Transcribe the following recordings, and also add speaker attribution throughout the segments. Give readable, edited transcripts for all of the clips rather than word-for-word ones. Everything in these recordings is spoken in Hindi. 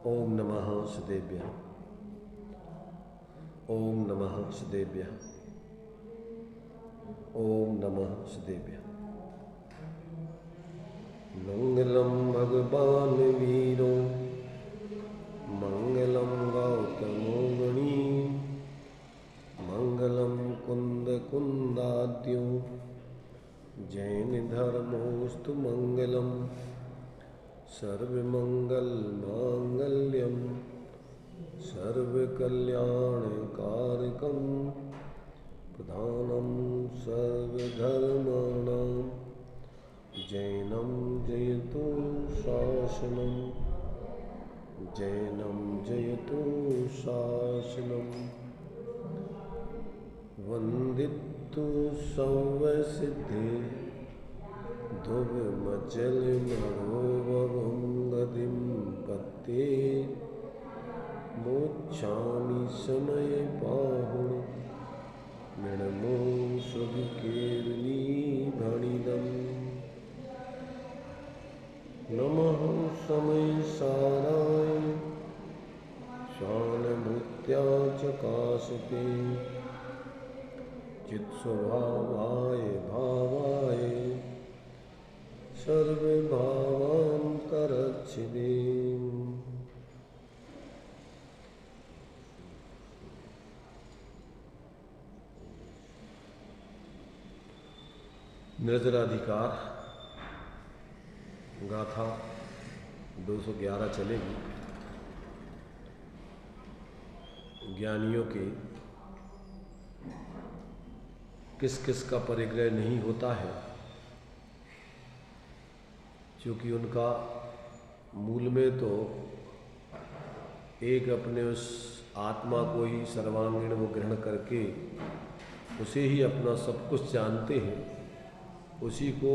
Speaker 1: ओम नमः सदेभ्यः। ओम नमः सदेभ्यः। ओम नमः सदेभ्यः। मंगलम भगवान वीरो मंगलम गौतमो गणी मंगलम कुंद कुंदाद्यो जैन धर्मोस्तु मंगलम सर्वमंगल मांगल्यम सर्वकल्याणकारकम प्रधानम सर्वधर्माणां जैनं जयतु शासनम जैनं जयतु शासनम वंदितु सर्वसिद्धि ध्रुवमचलमणोभवं पत्ते मोक्षामि समय पाहुण निर्णमो सुविकेरली भणिदम् नमः समय साराय शानभूत्या चकाशते चित्स्वभावाय भावाय सर्वभावान्तरच्छिदे। निर्जराधिकार गाथा 211 चलेगी। ज्ञानियों के किस किस का परिग्रह नहीं होता है, क्योंकि उनका मूल में तो एक अपने उस आत्मा को ही सर्वांगीण वो ग्रहण करके उसे ही अपना सब कुछ जानते हैं, उसी को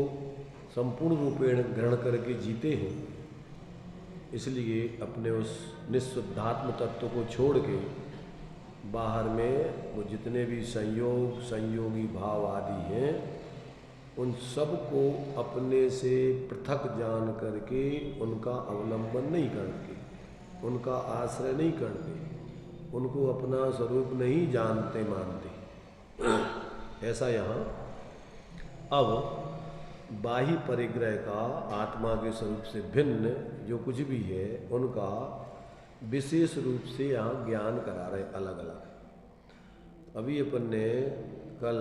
Speaker 1: संपूर्ण रूपेण ग्रहण करके जीते हैं। इसलिए अपने उस निःशुद्धात्म तत्व को छोड़ के बाहर में वो जितने भी संयोग संयोगी भाव आदि हैं उन सब को अपने से पृथक जान करके उनका अवलंबन नहीं करते, उनका आश्रय नहीं करते, उनको अपना स्वरूप नहीं जानते मानते। ऐसा यहाँ अब बाह्य परिग्रह का आत्मा के स्वरूप से भिन्न जो कुछ भी है उनका विशेष रूप से यहाँ ज्ञान करा रहे अलग अलग। अभी अपन ने कल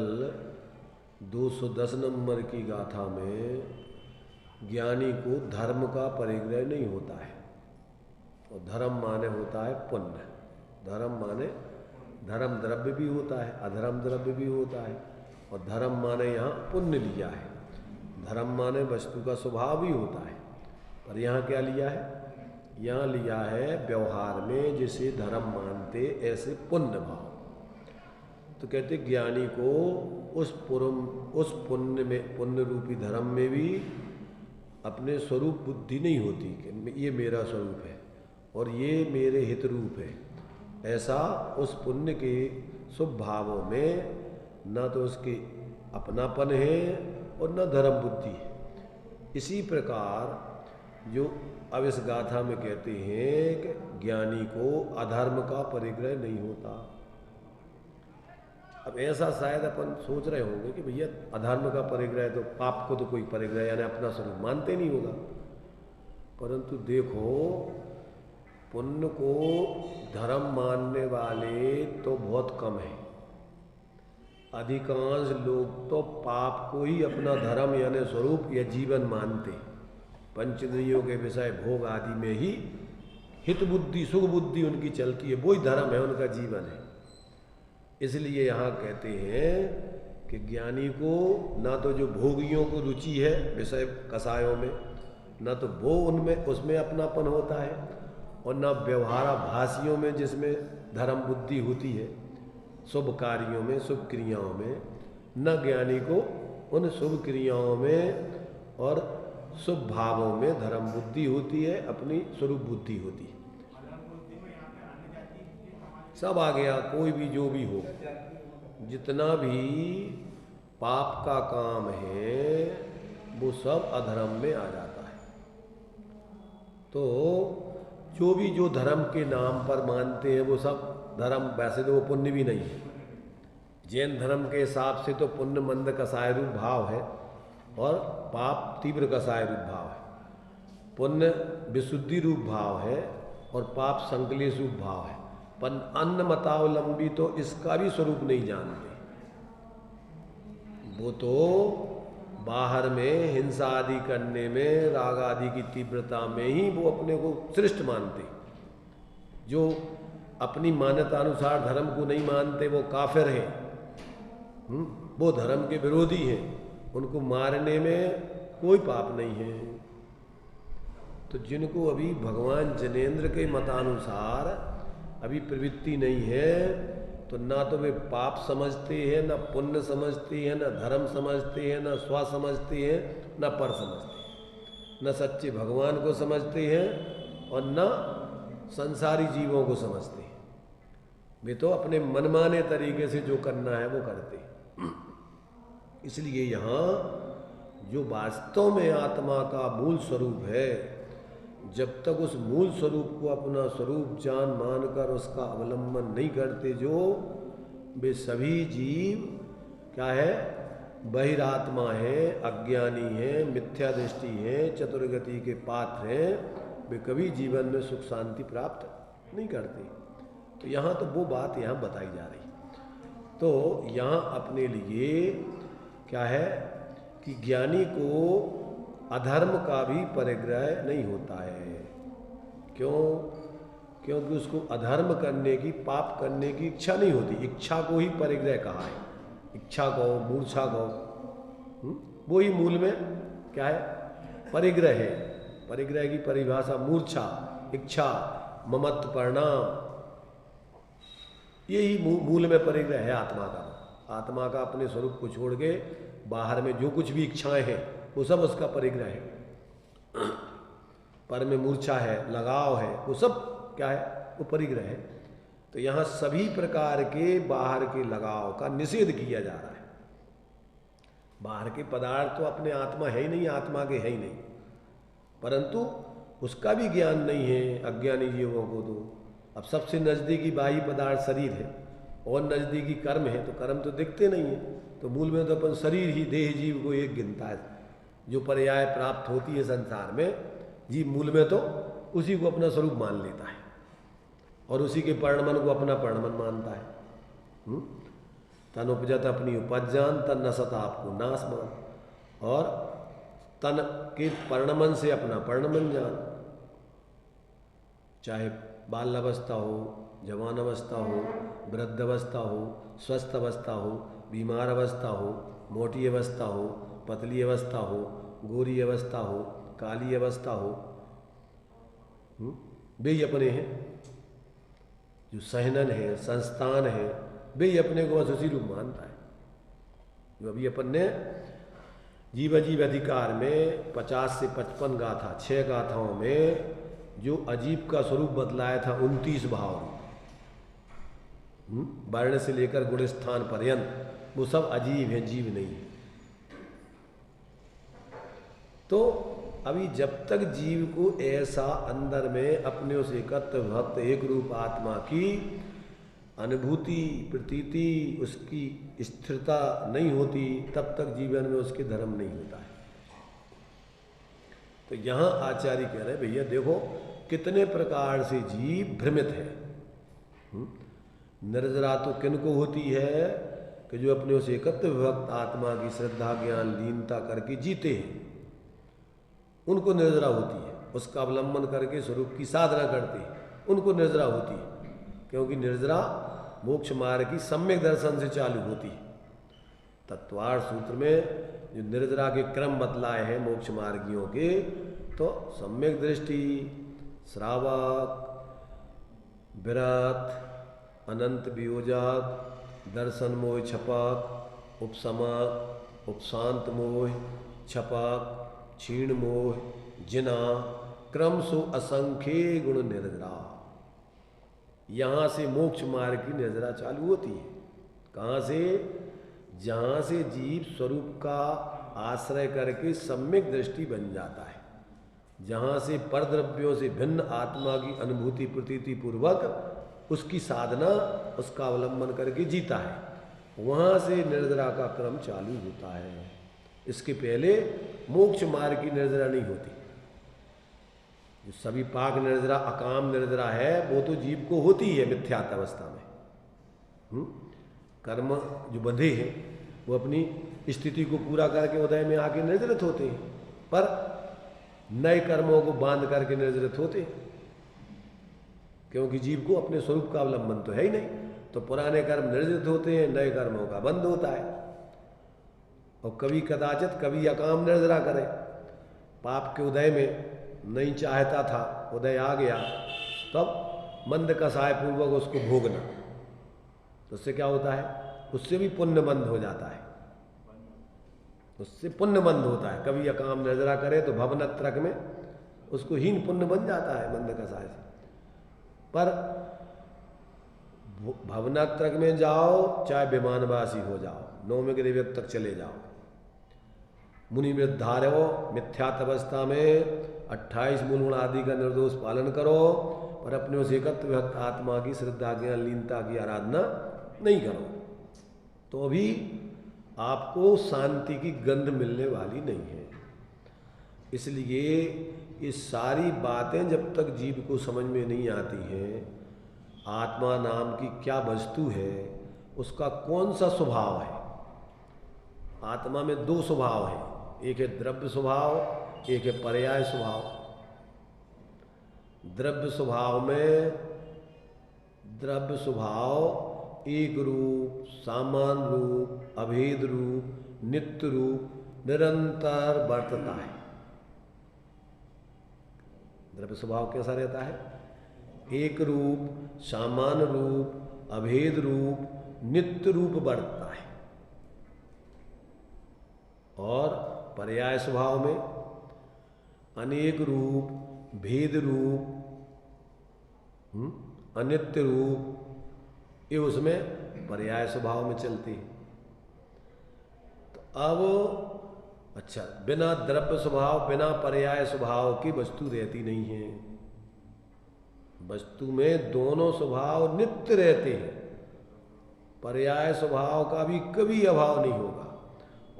Speaker 1: 210 नंबर की गाथा में ज्ञानी को धर्म का परिग्रह नहीं होता है, और धर्म माने होता है पुण्य। धर्म माने धर्म द्रव्य भी होता है, अधर्म द्रव्य भी होता है, और धर्म माने यहाँ पुण्य लिया है। धर्म माने वस्तु का स्वभाव ही होता है, पर यहाँ क्या लिया है? यहाँ लिया है व्यवहार में जिसे धर्म मानते ऐसे पुण्य भाव। तो कहते ज्ञानी को उस पुण्य में, पुण्य रूपी धर्म में भी अपने स्वरूप बुद्धि नहीं होती कि ये मेरा स्वरूप है और ये मेरे हित रूप है। ऐसा उस पुण्य के शुभ भावों में न तो उसके अपनापन है और न धर्म बुद्धि है। इसी प्रकार जो अब इस गाथा में कहते हैं कि ज्ञानी को अधर्म का परिग्रह नहीं होता। अब ऐसा शायद अपन सोच रहे होंगे कि भैया अधर्म का परिग्रह तो पाप को तो कोई परिग्रह यानी अपना स्वरूप मानते नहीं होगा, परंतु देखो पुण्य को धर्म मानने वाले तो बहुत कम हैं। अधिकांश लोग तो पाप को ही अपना धर्म यानी स्वरूप या जीवन मानते। पंचेंद्रियों के विषय भोग आदि में ही हित बुद्धि सुख बुद्धि उनकी चलती है, वही धर्म है, उनका जीवन है। इसलिए यहाँ कहते हैं कि ज्ञानी को ना तो जो भोगियों को रुचि है विषय कसायों में, ना तो वो उनमें उसमें अपनापन होता है, और ना व्यवहाराभासियों में जिसमें धर्म बुद्धि होती है, शुभ कार्यों में शुभ क्रियाओं में, न ज्ञानी को उन शुभ क्रियाओं में और शुभ भावों में धर्म बुद्धि होती है, अपनी स्वरूप बुद्धि होती है। सब आ गया, कोई भी जो भी हो, जितना भी पाप का काम है वो सब अधर्म में आ जाता है। तो जो धर्म के नाम पर मानते हैं वो सब धर्म, वैसे तो वो पुण्य भी नहीं है। जैन धर्म के हिसाब से तो पुण्य मंद कसाय रूप भाव है और पाप तीव्र कसाय रूप भाव है। पुण्य विशुद्धि रूप भाव है और पाप संकलेश रूप भाव है। पर अन्य मतावलंबी तो इसका भी स्वरूप नहीं जानते। वो तो बाहर में हिंसा आदि करने में, राग आदि की तीव्रता में ही वो अपने को श्रेष्ठ मानते। जो अपनी मान्यता अनुसार धर्म को नहीं मानते वो काफिर हैं, वो धर्म के विरोधी हैं। उनको मारने में कोई पाप नहीं है। तो जिनको अभी भगवान जनेन्द्र के मतानुसार अभी प्रवृत्ति नहीं है, तो ना तो वे पाप समझते हैं, ना पुण्य समझते हैं, ना धर्म समझते हैं, ना स्व समझते हैं, ना पर समझते हैं, न सच्चे भगवान को समझते हैं और न संसारी जीवों को समझते हैं। वे तो अपने मनमाने तरीके से जो करना है वो करते हैं। इसलिए यहाँ जो वास्तव में आत्मा का मूल स्वरूप है, जब तक उस मूल स्वरूप को अपना स्वरूप जान मानकर उसका अवलंबन नहीं करते, जो वे सभी जीव क्या है, बहिरात्मा है, अज्ञानी है, मिथ्या दृष्टि है, चतुर्गति के पात्र हैं, वे कभी जीवन में सुख शांति प्राप्त नहीं करते। तो यहाँ तो वो बात यहाँ बताई जा रही। तो यहाँ अपने लिए क्या है कि ज्ञानी को अधर्म का भी परिग्रह नहीं होता है। क्यों? क्योंकि उसको अधर्म करने की, पाप करने की इच्छा नहीं होती। इच्छा को ही परिग्रह कहा है। इच्छा कहो, मूर्छा कहो, वो ही मूल में क्या है, परिग्रह है। परिग्रह की परिभाषा मूर्छा, इच्छा, ममत्व, परिणाम, यही मूल में परिग्रह है आत्मा का। आत्मा का अपने स्वरूप को छोड़ के बाहर में जो कुछ भी इच्छाएं हैं वो सब उसका परिग्रह है। पर में मूर्छा है, लगाव है, वो सब क्या है, वो परिग्रह है। तो यहाँ सभी प्रकार के बाहर के लगाव का निषेध किया जा रहा है। बाहर के पदार्थ तो अपने आत्मा है ही नहीं, आत्मा के है ही नहीं, परंतु उसका भी ज्ञान नहीं है अज्ञानी जीवों को। तो अब सबसे नज़दीकी बाह्य पदार्थ शरीर है और नज़दीकी कर्म है, तो कर्म तो दिखते नहीं है। तो मूल में तो अपन शरीर ही, देह जीव को एक गिनता है। जो पर्याय प्राप्त होती है संसार में, जीव मूल में तो उसी को अपना स्वरूप मान लेता है और उसी के परिणमन को अपना परिणमन मानता है। तन उपजत अपनी उपज जान, तन नसत आपको नाश मान, और तन के परिणमन से अपना परिणमन जान। चाहे बाल अवस्था हो, जवान अवस्था हो, वृद्ध अवस्था हो, स्वस्थ अवस्था हो, बीमार अवस्था हो, मोटी अवस्था हो, पतली अवस्था हो, गोरी अवस्था हो, काली अवस्था हो, वे ही अपने हैं। जो सहनन है, संस्थान है, वे ही अपने को बस उसी रूप मानता है। जो अभी अपन ने जीव अजीव अधिकार में 50 से 55 गाथा, 6 गाथाओं में जो अजीब का स्वरूप बतलाया था, 29 भाव, वर्ण से लेकर गुण स्थान पर्यंत, वो सब अजीब हैं, जीव नहीं है। तो अभी जब तक जीव को ऐसा अंदर में अपने उस एकत्व भक्त एक रूप आत्मा की अनुभूति, प्रतीति, उसकी स्थिरता नहीं होती, तब तक जीवन में उसके धर्म नहीं होता है। तो यहाँ आचार्य कह रहे हैं, भैया देखो कितने प्रकार से जीव भ्रमित है। निर्जरा तो किनको होती है कि जो अपने उस एकत्व भक्त आत्मा की श्रद्धा, ज्ञान, लीनता करके जीते हैं, उनको निर्जरा होती है। उसका अवलंबन करके स्वरूप की साधना करते हैं, उनको निर्जरा होती है। क्योंकि निर्जरा मोक्ष मार्ग की सम्यक दर्शन से चालू होती है। तत्वार्थ सूत्र में जो निर्जरा के क्रम बतलाए हैं मोक्ष मार्गियों के, तो सम्यक दृष्टि, श्रावक, विरत, अनंत वियोजक, दर्शन मोह छपक, उपशमक, उपशांत मोह छपक, क्षीण मोह, जिना, क्रम सो असंख्य गुण निर्जरा। यहाँ से मोक्ष मार्ग की निर्जरा चालू होती है। कहाँ से? जहाँ से जीव स्वरूप का आश्रय करके सम्यक दृष्टि बन जाता है, जहाँ से परद्रव्यों से भिन्न आत्मा की अनुभूति प्रतीति पूर्वक उसकी साधना, उसका अवलंबन करके जीता है, वहाँ से निर्जरा का क्रम चालू होता है। इसके पहले मोक्ष मार्ग की निर्जरा नहीं होती। जो सभी पाक निर्जरा, अकाम निर्जरा है, वो तो जीव को होती है मिथ्यात अवस्था में। कर्म जो बंधे हैं वो अपनी स्थिति को पूरा करके उदय में आके निर्जरित होते हैं, पर नए कर्मों को बांध करके निर्जरित होते हैं, क्योंकि जीव को अपने स्वरूप का अवलंबन तो है ही नहीं। तो पुराने कर्म निर्जरित होते हैं, नए कर्मों का बंद होता है। और कभी कदाचित कभी अकाम निर्जरा करे, पाप के उदय में नहीं चाहता था, उदय आ गया, तब मंद कसाय पूर्वक उसको भोगना, तो उससे क्या होता है? उससे भी पुण्य बंद हो जाता है, उससे पुण्य बंद होता है। कभी अकाम निर्जरा करे तो भवनत्रक में उसको हीन पुण्य बन जाता है मंद कसाय से। पर भवनत्रक में जाओ, चाहे विमानवासी हो जाओ, नौवें ग्रेवियत तक चले जाओ, मुनि वृद्धार हो, मिथ्यात अवस्था में 28 मूलगुण आदि का निर्दोष पालन करो, पर अपने उस एकत्व विभक्त आत्मा की श्रद्धा ज्ञान लीनता की आराधना नहीं करो, तो भी आपको शांति की गंध मिलने वाली नहीं है। इसलिए ये सारी बातें जब तक जीव को समझ में नहीं आती हैं, आत्मा नाम की क्या वस्तु है, उसका कौन सा स्वभाव है। आत्मा में दो स्वभाव है, एक है द्रव्य स्वभाव, एक है पर्याय स्वभाव। द्रव्य स्वभाव में द्रव्य स्वभाव एक रूप, सामान रूप, अभेद रूप, नित्य रूप, निरंतर बरतता है। द्रव्य स्वभाव कैसा रहता है? एक रूप, सामान रूप, अभेद रूप, नित्य रूप बरतता है। और पर्याय स्वभाव में अनेक रूप, भेद रूप, अनित्य रूप, ये उसमें पर्याय स्वभाव में चलती है। तो अब अच्छा, बिना द्रव्य स्वभाव, बिना पर्याय स्वभाव की वस्तु रहती नहीं है। वस्तु में दोनों स्वभाव नित्य रहते हैं। पर्याय स्वभाव का भी कभी अभाव नहीं होगा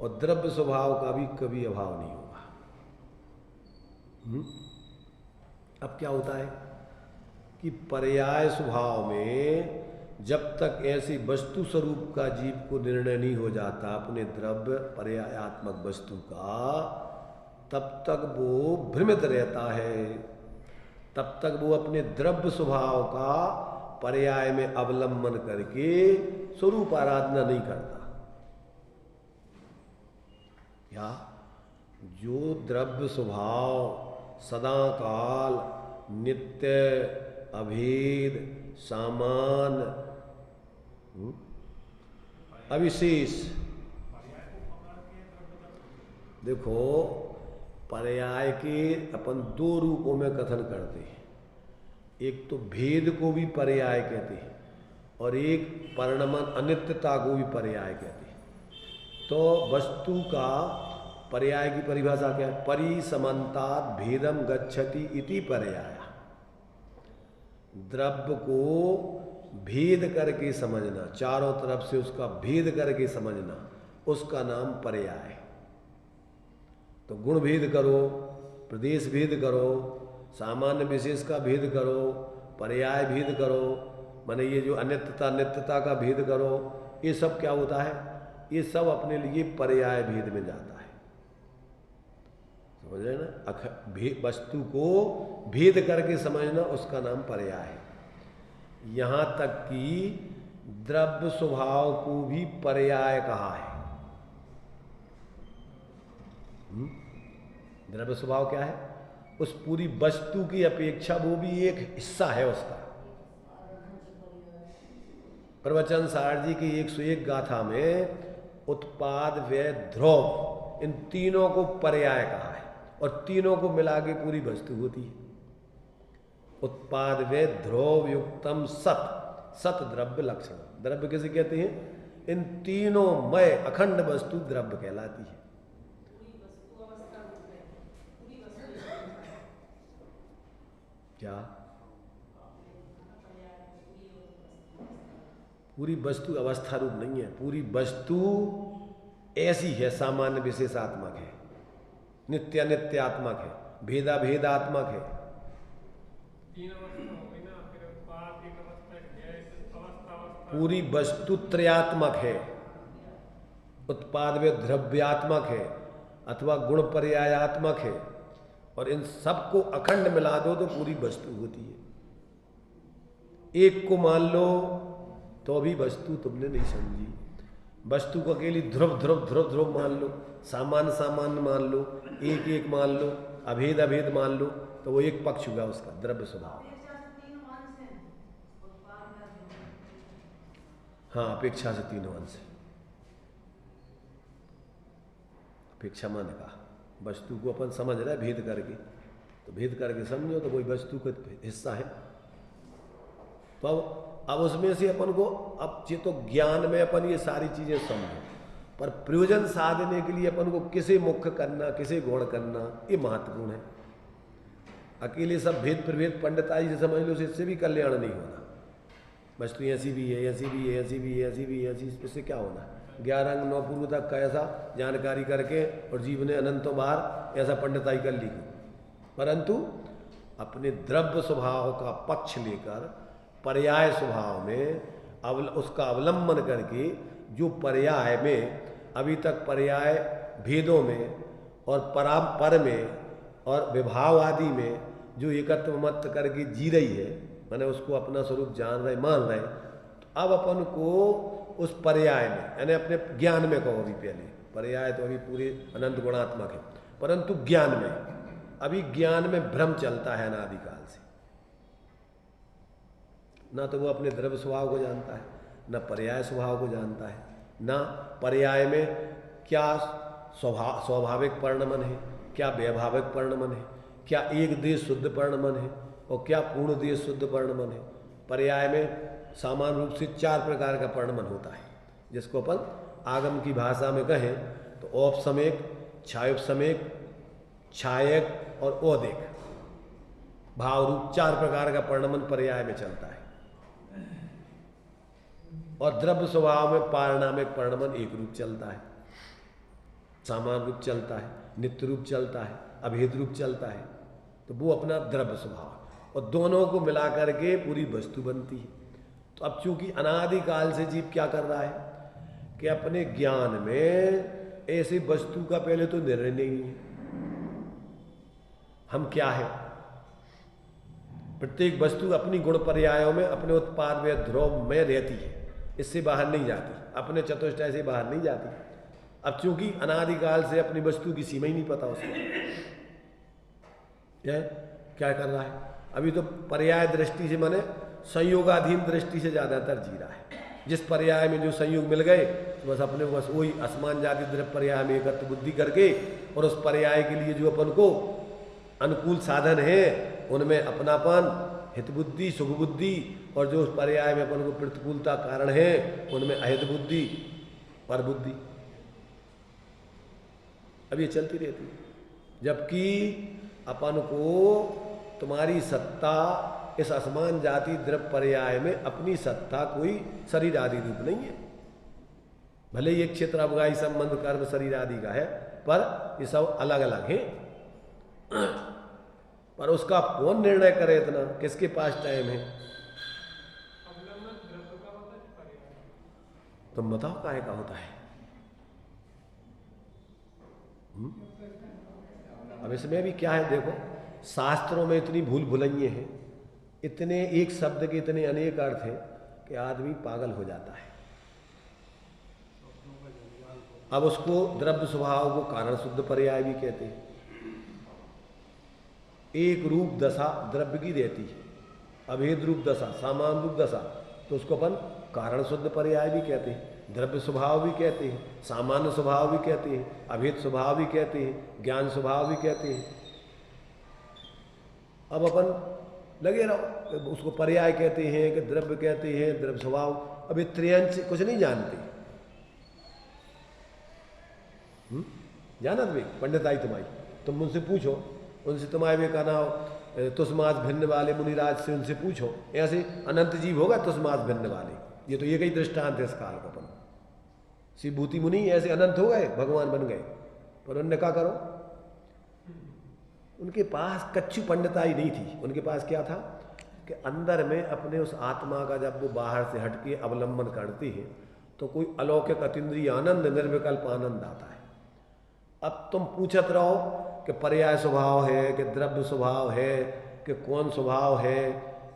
Speaker 1: और द्रव्य स्वभाव का भी कभी अभाव नहीं होगा। अब क्या होता है कि पर्याय स्वभाव में जब तक ऐसी वस्तु स्वरूप का जीव को निर्णय नहीं हो जाता अपने द्रव्य पर्यायात्मक वस्तु का, तब तक वो भ्रमित रहता है, तब तक वो अपने द्रव्य स्वभाव का पर्याय में अवलंबन करके स्वरूप आराधना नहीं करता। या जो द्रव्य स्वभाव सदा काल, नित्य, अभेद, सामान, अविशेष, देखो पर्याय के अपन दो रूपों में कथन करते हैं। एक तो भेद को भी पर्याय कहते हैं और एक परिणमन अनित्यता को भी पर्याय कहते हैं। तो वस्तु का पर्याय की परिभाषा क्या है? परिसमन्तात् भेदम गच्छति इति पर्याय। द्रव्य को भेद करके समझना, चारों तरफ से उसका भेद करके समझना, उसका नाम पर्याय है। तो गुण भेद करो, प्रदेश भेद करो, सामान्य विशेष का भेद करो, पर्याय भेद करो, माने ये जो अनित्यता नित्यता का भेद करो, ये सब क्या होता है? ये सब अपने लिए पर्याय भेद में जाता है। समझ रहे ना? वस्तु को भेद करके समझना, उसका नाम पर्याय है। यहाँ तक कि द्रव्य स्वभाव को भी पर्याय कहा है। द्रव्य स्वभाव क्या है? उस पूरी वस्तु की अपेक्षा वो भी एक हिस्सा है उसका। प्रवचन सार जी की 101 गाथा में उत्पाद, व्यय, ध्रुव, इन तीनों को पर्याय कहा है और तीनों को मिला के पूरी वस्तु होती है। उत्पाद, व्यय, ध्रुव युक्तम सत, सत द्रव्य लक्षण। द्रव्य किसे कहते हैं? इन तीनों मय अखंड वस्तु द्रव्य कहलाती है। क्या? पूरी वस्तु अवस्था रूप नहीं है, पूरी वस्तु ऐसी है, सामान्य विशेषात्मक है, नित्य नित्यात्मक है, भेदा भेदात्मक है। पूरी वस्तु त्रयात्मक है, उत्पाद व द्रव्यात्मक है अथवा गुण पर्यायात्मक है, और इन सबको अखंड मिला दो तो पूरी वस्तु होती है। एक को मान लो तो भी वस्तु तुमने नहीं समझी। वस्तु को अकेली ध्रुव ध्रुव ध्रुव ध्रुव मान लो, सामान्य सामान्य मान लो, एक एक मान लो, अभेद अभेद मान लो, तो वो एक पक्ष हुआ उसका द्रव्य स्वभाव। हाँ, अपेक्षा से तीनों अंश। अपेक्षा माने कहा वस्तु को अपन समझ रहे भेद करके, तो भेद करके समझो तो वही वस्तु का हिस्सा है। तो अब उसमें से अपन को अब ये तो ज्ञान में अपन ये सारी चीजें समझो, पर प्रयोजन साधने के लिए अपन को किसे मुख्य करना, किसे गौण करना, ये महत्वपूर्ण है। अकेले सब भेद प्रभेद पंडिताई से समझ लो, इससे भी कल्याण नहीं होना। वस्तु ऐसी भी है, ऐसी भी है, ऐसी भी है, ऐसी भी है, ऐसी, इससे क्या होना? 11 अंग 9 पूर्व तक का ऐसा जानकारी करके और जीव ने अनंतों बार ऐसा पंडिताई कर ली, परंतु अपने द्रव्य स्वभाव का पक्ष लेकर पर्याय स्वभाव में उसका अवलंबन करके, जो पर्याय में अभी तक पर्याय भेदों में और परापर में और विभाव आदि में जो एकत्व मत करके जी रही है, मैंने उसको अपना स्वरूप जान रहे मान रहे, तो अब अपन को उस पर्याय में, यानी अपने ज्ञान में कहो, अभी पहले पर्याय तो अभी पूरे अनंत गुणात्मक है, परंतु ज्ञान में, अभी ज्ञान में भ्रम चलता है अनादिकाल से। ना तो वो अपने द्रव्य स्वभाव को जानता है, ना पर्याय स्वभाव को जानता है, ना पर्याय में क्या स्वाभाविक परिणमन है, क्या वैभाविक परिणमन है, क्या एक देश शुद्ध परिणमन है और क्या पूर्ण देश शुद्ध परिणमन है। पर्याय में सामान्य रूप से 4 प्रकार का परिणमन होता है, जिसको अपन आगम की भाषा में कहें तो औपसमेक, छायोपसमेक, छायक और औदिक भाव रूप 4 प्रकार का परिणमन पर्याय में चलता है। और द्रव्य स्वभाव में पारिणामिक परिणमन एक रूप चलता है, सामान्य रूप चलता है, नित्य रूप चलता है, अभेद रूप चलता है। तो वो अपना द्रव्य स्वभाव, और दोनों को मिला करके पूरी वस्तु बनती है। तो अब चूंकि अनादिकाल से जीव क्या कर रहा है कि अपने ज्ञान में ऐसी वस्तु का पहले तो निर्णय नहीं है, हम क्या है। प्रत्येक वस्तु अपनी गुण पर्यायों में अपने उत्पाद व ध्रुव में रहती है, इससे बाहर नहीं जाती, अपने चतुष्टय से बाहर नहीं जाती। अब चूंकि अनादिकाल से अपनी वस्तु की सीमा ही नहीं पता उसको, क्या कर रहा है, अभी तो पर्याय दृष्टि से, माने संयोगाधीन दृष्टि से ज्यादातर जी रहा है। जिस पर्याय में जो संयोग मिल गए तो बस अपने बस वही असमान जाति द्रव्य पर्याय में एकत्र बुद्धि करके, और उस पर्याय के लिए जो अपन को अनुकूल साधन है उनमें अपनापन, हित बुद्धि, सुख बुद्धि, और जो उस पर्याय में अपन को प्रतिकूलता कारण है उनमें अहित बुद्धि, पर बुद्धि, अब ये चलती रहती है। जबकि अपन को तुम्हारी सत्ता इस असमान जाति द्रव्य पर्याय में अपनी सत्ता कोई शरीर आदि रूप नहीं है। भले ही एक क्षेत्र अवगाही संबंध कर्म शरीर आदि का है, पर ये सब अलग अलग है। पर उसका कौन निर्णय करे इतना, किसके पास टाइम है? तुम बताओ काहे का होता है? अब इसमें भी क्या है, देखो शास्त्रों में इतनी भूल भुलैये हैं, इतने एक शब्द के इतने अनेक अर्थ हैं कि आदमी पागल हो जाता है। अब उसको द्रव्य स्वभाव को कारण शुद्ध पर्याय भी कहते हैं। एक रूप दशा द्रव्य की रहती है, अभेद रूप दशा, सामान्य रूप दशा, तो उसको अपन कारण शुद्ध पर्याय भी कहते हैं, द्रव्य स्वभाव भी कहते हैं, सामान्य स्वभाव भी कहते हैं, अभेद स्वभाव भी कहते हैं, ज्ञान स्वभाव भी कहते हैं। अब अपन लगे रहो, उसको पर्याय कहते हैं कि द्रव्य कहते हैं, द्रव्य स्वभाव। अब ये त्रयंश कुछ नहीं जानते, जानत भाई पंडिताई तुम्हारी, तुम मुझसे पूछो उनसे तुम्हारे भी कहना हो तुष्मास भिन्न वाले मुनिराज से उनसे पूछो, ऐसे अनंत जीव होगा तुष्मास भिन्न वाले। ये तो ये कई दृष्टांत है इस काल का। अपन शिवभूति मुनि ऐसे अनंत हो गए, भगवान बन गए, पर उनने क्या करो, उनके पास कच्ची पंडिताई नहीं थी। उनके पास क्या था कि अंदर में अपने उस आत्मा का जब वो बाहर से हटके अवलंबन करती है तो कोई अलौकिक अतीन्द्रिय आनंद, निर्विकल्प आनंद आता है। अब तुम पूछत रहो कि पर्याय स्वभाव है कि द्रव्य स्वभाव है कि कौन स्वभाव है,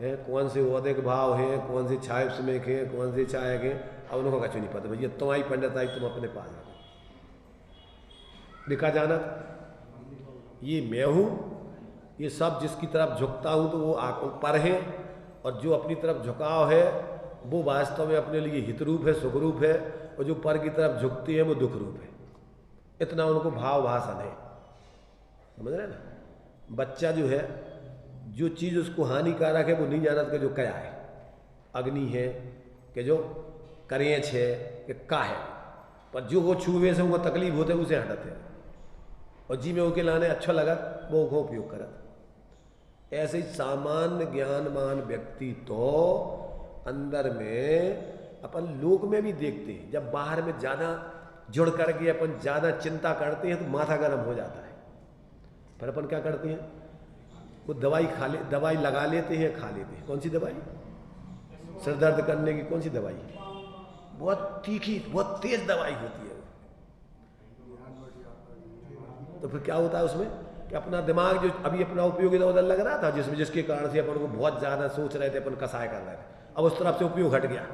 Speaker 1: कौन से औदिक भाव है, कौन से छायक स्मेक है, कौन से छायक है, अब उनको कच्छ नहीं पता। भैया तुम्हारी पंडिताई तुम अपने पास रखो। देखा जाना ये मैं हूँ, ये सब जिसकी तरफ झुकता हूँ तो वो आंखों पर है, और जो अपनी तरफ झुकाव है वो वास्तव में अपने लिए हित रूप है, सुख रूप है, और जो पर की तरफ झुकती है वो दुख रूप है। इतना उनको भाव भाषण है, समझ रहे ना। बच्चा जो है, जो चीज़ उसको हानिकारक है वो नहीं जानता कि जो क्या है, अग्नि है कि जो करेंच है कि का है, पर जो वो छुए से उनको तकलीफ होते उसे हटते हैं, और जी में उनके लाने अच्छा लगा वो उपयोग करत। ऐसे ही सामान्य ज्ञानवान व्यक्ति तो अंदर में अपन लोक में भी देखते हैं, जब बाहर में ज़्यादा जुड़ करके अपन ज़्यादा चिंता करते हैं तो माथा गर्म हो जाता है। पर अपन क्या करते हैं, वो दवाई लगा लेते हैं, खा लेते हैं। कौन सी दवाई? सिर दर्द करने की कौन सी दवाई? बहुत तीखी, बहुत तेज दवाई होती है। तो फिर क्या होता है उसमें कि अपना दिमाग जो अभी अपना उपयोग इधर उधर लग रहा था, जिसके कारण से अपन को बहुत ज़्यादा सोच रहे थे, अपन कसाय कर रहे थे, अब उस तरफ से उपयोग हट गया,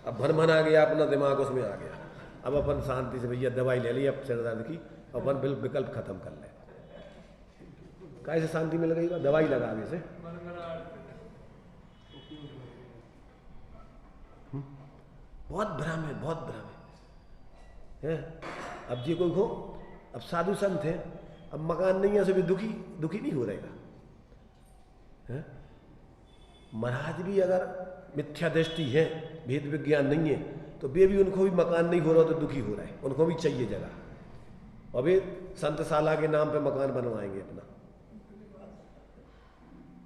Speaker 1: अब भरमन आ गया, अपना दिमाग उसमें आ गया। अब अपन शांति से भैया दवाई ले ली अब सिर दर्द की, अपन विकल्प खत्म कर ले। कैसे शांति मिल गई? दवाई लगाने से। बहुत भ्रम है, बहुत भ्रम है। अब जी कोई हो, अब साधु संत है, अब मकान नहीं है, सभी दुखी नहीं हो रहेगा। महाराज भी अगर मिथ्या दृष्टि है, भेद विज्ञान नहीं है, तो वे भी उनको भी मकान नहीं हो रहा तो दुखी हो रहा है, उनको भी चाहिए जगह। और वे संतशाला के नाम पे मकान बनवाएंगे अपना,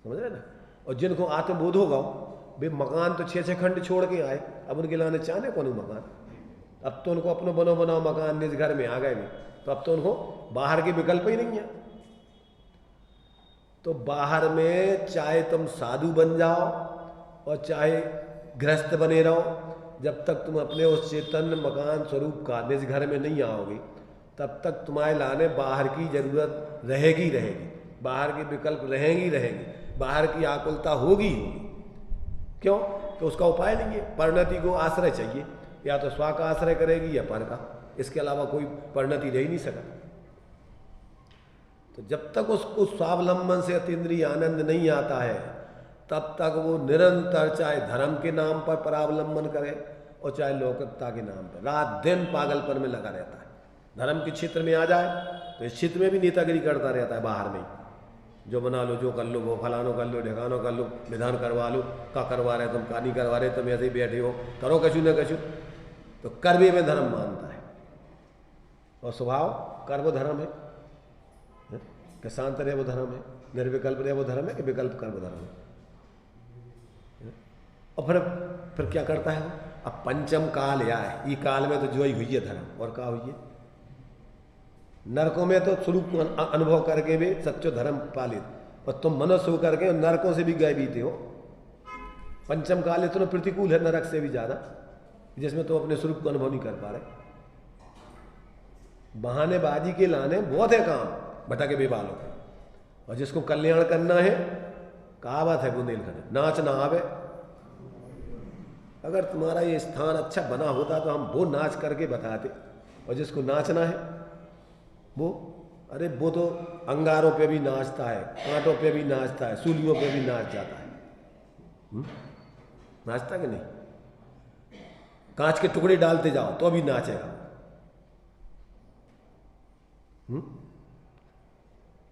Speaker 1: समझ रहे ना। और जिनको आत्मबोध होगा वे मकान तो 6-6 खंड छोड़ के आए, अब उनके लाने चाहने कौन मकान। अब तो उनको अपना बनाओ मकान निज घर में आ गए भी, तो अब तो उनको बाहर के विकल्प ही नहीं है। तो बाहर में चाहे तुम साधु बन जाओ और चाहे गृहस्थ बने रहो, जब तक तुम अपने उस चेतन मकान स्वरूप का निज घर में नहीं आओगे, तब तक तुम्हारे लाने बाहर की जरूरत रहेगी, बाहर के विकल्प रहेंगी, बाहर की आकुलता होगी। क्यों? तो उसका उपाय नहीं है। परिणति को आश्रय चाहिए, या तो स्व का आश्रय करेगी या पर का, इसके अलावा कोई परिणति रह ही नहीं सकता। तो जब तक उसको स्वावलंबन से अतीन्द्रिय आनंद नहीं आता है, तब तक वो निरंतर चाहे धर्म के नाम पर परावलंबन करे और चाहे लौकिकता के नाम पर रात दिन पागलपन में लगा रहता है। धर्म के क्षेत्र में आ जाए तो इस क्षेत्र में भी नेतागिरी करता रहता है, बाहर में जो बना लो, जो कर लो, वो फलानो कर लो, ढेकानो कर लो, विधान करवा लो, का करवा रहे तुम, का नहीं करवा रहे तुम, ऐसे ही बैठे हो, करो कछु न कछु। तो कर्वे में धर्म मानता है, और स्वभाव कर्म धर्म है कि शांत रहे वो धर्म है, निर्विकल्प रहे वो धर्म है कि विकल्प कर्म धर्म है। और फिर क्या करता है वो? अब पंचम काल या है, ये काल में तो जो ही हुई है धर्म, और क्या हुई है नरकों में तो स्वरूप को अनुभव करके भी सच्चो धर्म पालित, और तुम मनुष्य होकर के नरकों से भी गए बीते हो। पंचम काल इतना प्रतिकूल है नरक से भी ज्यादा, जिसमें तो अपने स्वरूप को अनुभव नहीं कर पा रहे। बहानेबाजी के लाने बहुत है काम भटके बेबालों के, और जिसको कल्याण करना है, कहावत है बुंदेलखंड, नाच ना आवे। अगर तुम्हारा ये स्थान अच्छा बना होता तो हम वो नाच करके बताते, और जिसको नाचना है वो, अरे वो तो अंगारों पे भी नाचता है, कांटों पे भी नाचता है, सूलियों पे भी नाच जाता है। नाचता कि नहीं? कांच के टुकड़े डालते जाओ तो भी नाचेगा।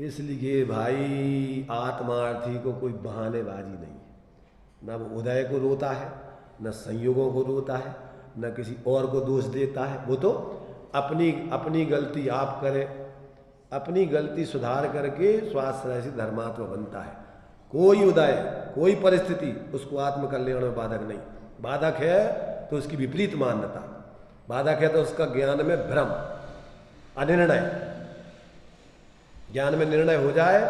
Speaker 1: इसलिए भाई आत्मार्थी को कोई बहानेबाजी नहीं है, ना वो उदय को रोता है, न संयोगों को रोता है, न किसी और को दोष देता है। वो तो अपनी गलती आप करे, अपनी गलती सुधार करके स्वाश्रय से धर्मात्मा बनता है। कोई उदय, कोई परिस्थिति उसको आत्मकल्याण में बाधक नहीं। बाधक है तो उसकी विपरीत मान्यता, बाधक है तो उसका ज्ञान में भ्रम, अनिर्णय। ज्ञान में निर्णय हो जाए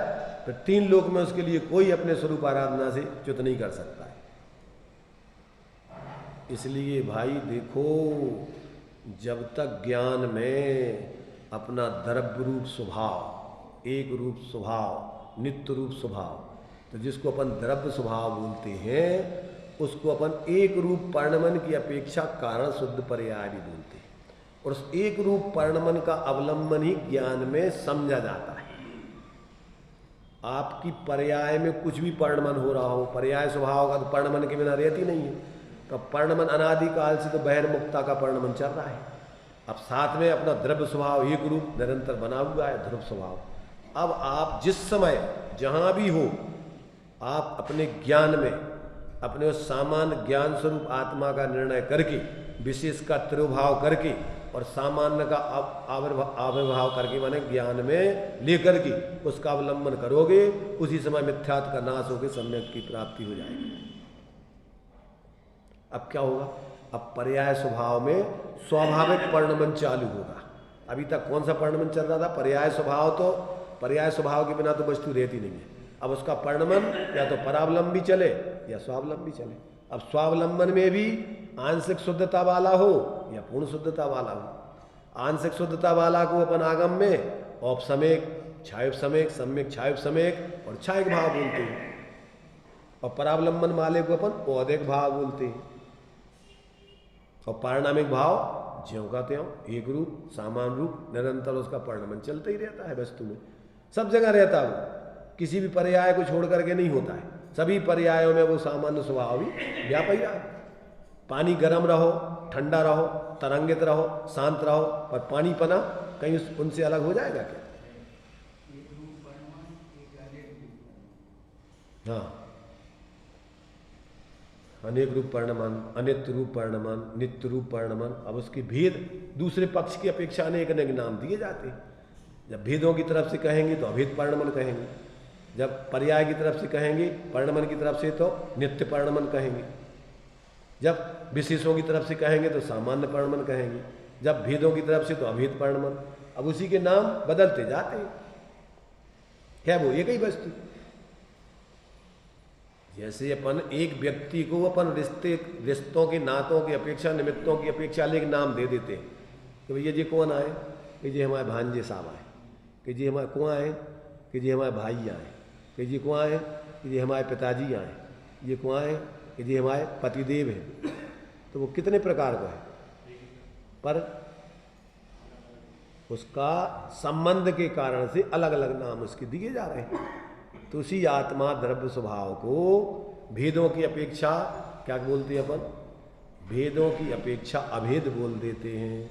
Speaker 1: तो 3 लोक में उसके लिए कोई अपने स्वरूप आराधना से च्युत नहीं कर सकता है। इसलिए भाई देखो, जब तक ज्ञान में अपना द्रव्य रूप स्वभाव, एक रूप स्वभाव, नित्य रूप स्वभाव, तो जिसको अपन द्रव्य स्वभाव बोलते हैं उसको अपन एक रूप परिणमन की अपेक्षा कारण शुद्ध पर्याय भी बोलते हैं। और उस एक रूप परिणमन का अवलंबन ही ज्ञान में समझा जाता है। आपकी पर्याय में कुछ भी परिणमन हो रहा हो, पर्याय स्वभाव का तो परिणमन के बिना रहती नहीं है। तो परिणमन अनादिकाल से तो बहिर्मुक्ता का परिणमन चल रहा है। अब साथ में अपना द्रव्य स्वभाव एक रूप निरंतर बना हुआ है, ध्रुव स्वभाव। अब आप जिस समय जहाँ भी हो, आप अपने ज्ञान में अपने उस सामान्य ज्ञान स्वरूप आत्मा का निर्णय करके, विशेष का तिरुभाव करके और सामान्य का आविर्भाव करके, माने ज्ञान में लेकर के उसका अवलंबन करोगे, उसी समय मिथ्यात्व का नाश होकर सम्यक की प्राप्ति हो जाएगी। अब क्या होगा? अब पर्याय स्वभाव में स्वाभाविक परिणमन चालू होगा। अभी तक कौन सा परिणमन चल रहा था? पर्याय स्वभाव। तो पर्याय स्वभाव के बिना तो वस्तु रहती नहीं है। अब उसका परिणमन या तो परावलंबी चले या स्वावलंबी चले। अब स्वावलंबन में भी आंशिक शुद्धता वाला हो या पूर्ण शुद्धता वाला हो। आंशिक शुद्धता वाला को अपन आगम में औपसमेक, छायुप समेक, सम्यक छायुप समेक और छायक भाव बोलते हैं, और परावलंबन वाले को अपन औदिक भाव बोलते हैं। और पारिणामिक भाव ज्यों का त्यों एक रूप, सामान रूप, निरंतर उसका परिणमन चलता ही रहता है। वस्तु में सब जगह रहता है, वो किसी भी पर्याय को छोड़ करके नहीं होता है। सभी पर्यायों में वो सामान्य स्वभाव ही व्यापक है। पानी गर्म रहो, ठंडा रहो, तरंगित रहो, शांत रहो, पर पानी पना कहीं उनसे अलग हो जाएगा क्या? हाँ, अनेक रूप परिणमन, अनित्य रूप परिणमन, नित्य रूप परिणमन। अब उसके भेद दूसरे पक्ष की अपेक्षा अनेक अनेक नाम दिए जाते हैं। जब भेदों की तरफ से कहेंगे तो अभेद परिणमन कहेंगे, जब पर्याय की तरफ से कहेंगे, परिणमन की तरफ से तो नित्य परिणमन कहेंगे, जब विशेषों की तरफ से कहेंगे तो सामान्य परिणमन कहेंगे, जब भेदों की तरफ से तो अभेद परिणमन। अब उसी के नाम बदलते जाते हैं, क्या वो एक ही वस्तु। जैसे अपन एक व्यक्ति को अपन रिश्तों के, नातों की अपेक्षा, निमित्तों की अपेक्षा अलग नाम दे देते हैं कि भैया जी कौन आए, कि जी हमारे भांजे साहब आए, कि जी हमारे कौन आए, कि जी हमारे भाई आए, कि जी कौन आए, कि जी हमारे पिताजी आए, ये कौन आए, कि जी हमारे पतिदेव हैं। तो वो कितने प्रकार का है, पर उसका संबंध के कारण से अलग अलग नाम उसके दिए जा रहे हैं। तो उसी आत्मा द्रव्य स्वभाव को भेदों की अपेक्षा क्या बोलते हैं अपन? भेदों की अपेक्षा अभेद बोल देते हैं,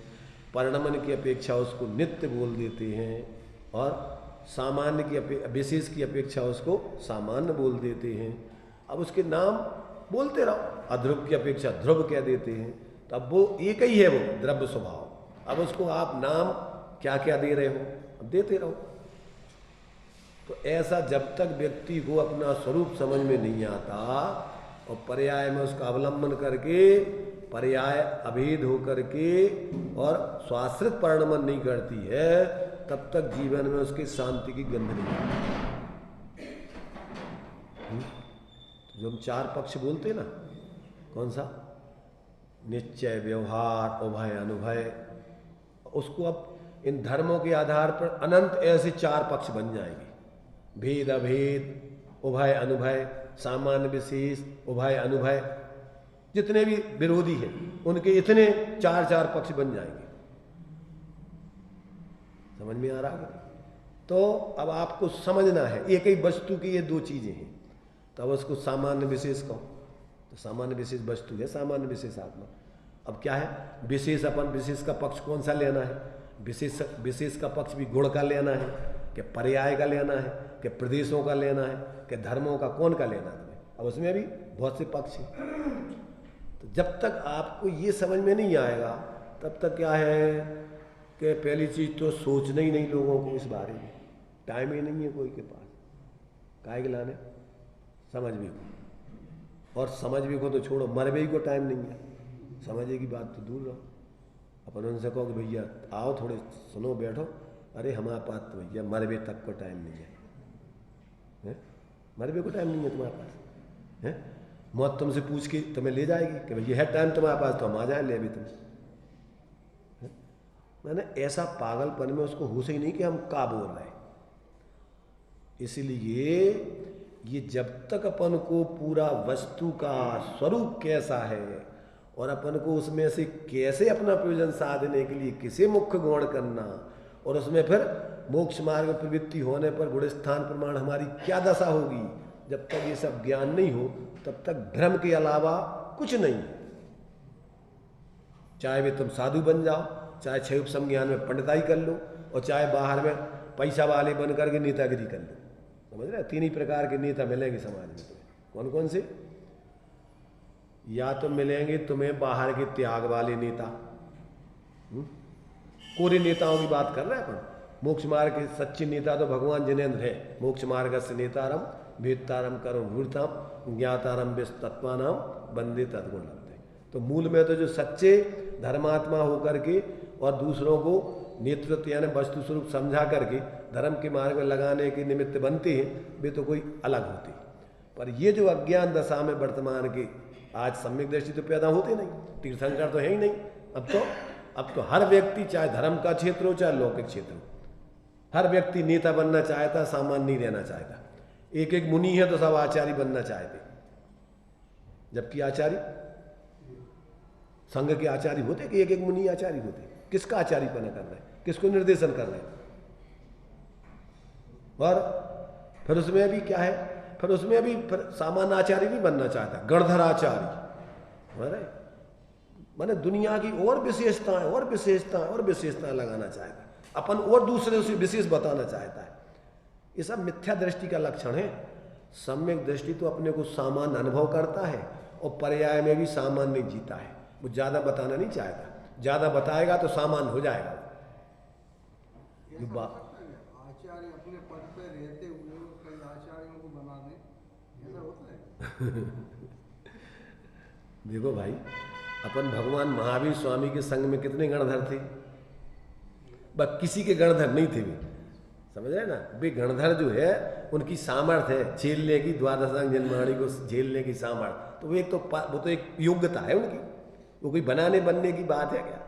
Speaker 1: परिणमन की अपेक्षा उसको नित्य बोल देते हैं, और सामान्य की विशेष की अपेक्षा उसको सामान्य बोल देते हैं। अब उसके नाम बोलते रहो, अध्रुव की अपेक्षा ध्रुव कह देते हैं। तो अब वो एक ही है, वो द्रव्य स्वभाव। अब उसको आप नाम क्या क्या दे रहे हो, अब देते रहो। तो ऐसा जब तक व्यक्ति को अपना स्वरूप समझ में नहीं आता और पर्याय में उसका अवलंबन करके पर्याय अभेद होकर के और स्वाश्रित परिणमन नहीं करती है, तब तक जीवन में उसकी शांति की गंध नहीं आती। जो हम 4 पक्ष बोलते हैं ना, कौन सा? निश्चय, व्यवहार, उभय, अनुभय। उसको अब इन धर्मों के आधार पर अनंत ऐसे 4 पक्ष बन जाएंगे। भेद अभेद, उभय अनुभय, सामान्य विशेष, उभय अनुभय। जितने भी विरोधी हैं उनके इतने 4 पक्ष बन जाएंगे। समझ में आ रहा है? तो अब आपको समझना है, एक ही वस्तु की ये 2 चीजें हैं। तो अब उसको सामान्य विशेष कहो, तो सामान्य विशेष वस्तु है, सामान्य विशेष आत्मा। अब क्या है? विशेष अपन विशेष का पक्ष कौन सा लेना है? विशेष का पक्ष भी गुण का लेना है, कि पर्याय का लेना है, कि प्रदेशों का लेना है, कि धर्मों का, कौन का लेना है? अब उसमें भी बहुत से पक्ष हैं। तो जब तक आपको ये समझ में नहीं आएगा, तब तक क्या है कि पहली चीज तो सोचना ही नहीं लोगों को इस बारे में, टाइम ही नहीं है कोई के पास, काहे के लाने, समझ भी को, और समझ भी को तो छोड़ो, मरबे ही को टाइम नहीं है, समझे की बात तो दूर रहो। अपन उनसे कहो कि भैया आओ थोड़े सुनो बैठो, अरे हमारे पास तो भैया मरबे तक को टाइम नहीं है, मरबे को टाइम नहीं है तुम्हारे पास है। मौत तुमसे पूछ के तुम्हें ले जाएगी कि भैया है टाइम तुम्हारे पास तो हम आ जाए ले भी तुम। मैंने ऐसा पागलपन में उसको होश ही नहीं कि हम का बोल रहे हैं। इसलिए ये जब तक अपन को पूरा वस्तु का स्वरूप कैसा है और अपन को उसमें से कैसे अपना प्रयोजन साधने के लिए किसे मुख्य गौण करना, और उसमें फिर मोक्ष मार्ग प्रवृत्ति होने पर गुणस्थान प्रमाण हमारी क्या दशा होगी, जब तक ये सब ज्ञान नहीं हो तब तक भ्रम के अलावा कुछ नहीं। चाहे वे तुम साधु बन जाओ, चाहे क्षय उपसम ज्ञान में पंडिताई कर लो, और चाहे बाहर में पैसा वाले बन करके नेतागिरी कर लो। समझ रहे, तीन ही प्रकार के नेता मिलेंगे समाज में तुम्हें। कौन कौन से? या तो मिलेंगे तुम्हें बाहर के त्याग वाले नेता, कोरे नेताओं की बात कर रहे हैं अपन। मोक्ष मार्ग के सच्चे नेता तो भगवान जिनेन्द्र है। मोक्ष मार्ग से नेतारम वेत्तारम कर्म भूरताम ज्ञातारम विस्तत्वानाम वंदे तद्गुण लभते। तो मूल में तो जो सच्चे धर्मात्मा होकर के और दूसरों को नेतृत्व यानी वस्तु स्वरूप समझा करके धर्म के मार्ग में लगाने के निमित्त बनते हैं, वे तो कोई अलग होते। पर ये जो अज्ञान दशा में वर्तमान के आज सम्यक दृष्टि तो पैदा होते नहीं, तीर्थंकर तो है ही नहीं। अब तो हर व्यक्ति चाहे धर्म का क्षेत्र हो चाहे लौकिक क्षेत्र हो, हर व्यक्ति नेता बनना चाहता, सामान्य नहीं रहना चाहता। एक एक मुनि है तो सब आचार्य बनना चाहते, जबकि आचार्य संघ के आचार्य होते कि एक एक मुनि आचार्य होते। किसका आचार्य बना कर रहे हैं, किसको निर्देशन कर रहे हैं? और फिर उसमें भी क्या है, फिर उसमें भी सामान्य आचार्य नहीं बनना चाहता, गणधर आचार्य। माने दुनिया की और विशेषताएं लगाना चाहता है, अपन और दूसरे से विशेष बताना चाहता है। ये सब मिथ्या दृष्टि का लक्षण है। सम्यक दृष्टि तो अपने को सामान्य अनुभव करता है और पर्याय में भी सामान्य नहीं जीता है। वो ज्यादा बताना नहीं चाहता, ज्यादा बताएगा तो सामान्य हो जाएगा।
Speaker 2: आचार्य अपने पद पे रहते हुए कई आचार्यों को बना दें, ऐसा होता है?
Speaker 1: देखो भाई, अपन भगवान महावीर स्वामी के संग में कितने गणधर थे, बस किसी के गणधर नहीं थे वे। समझ रहे ना, वे गणधर जो है उनकी सामर्थ्य है झेलने की, द्वादशांग जन्माणी को झेलने की सामर्थ्य। तो वो तो एक योग्यता है उनकी, वो कोई बनाने बनने की बात है क्या?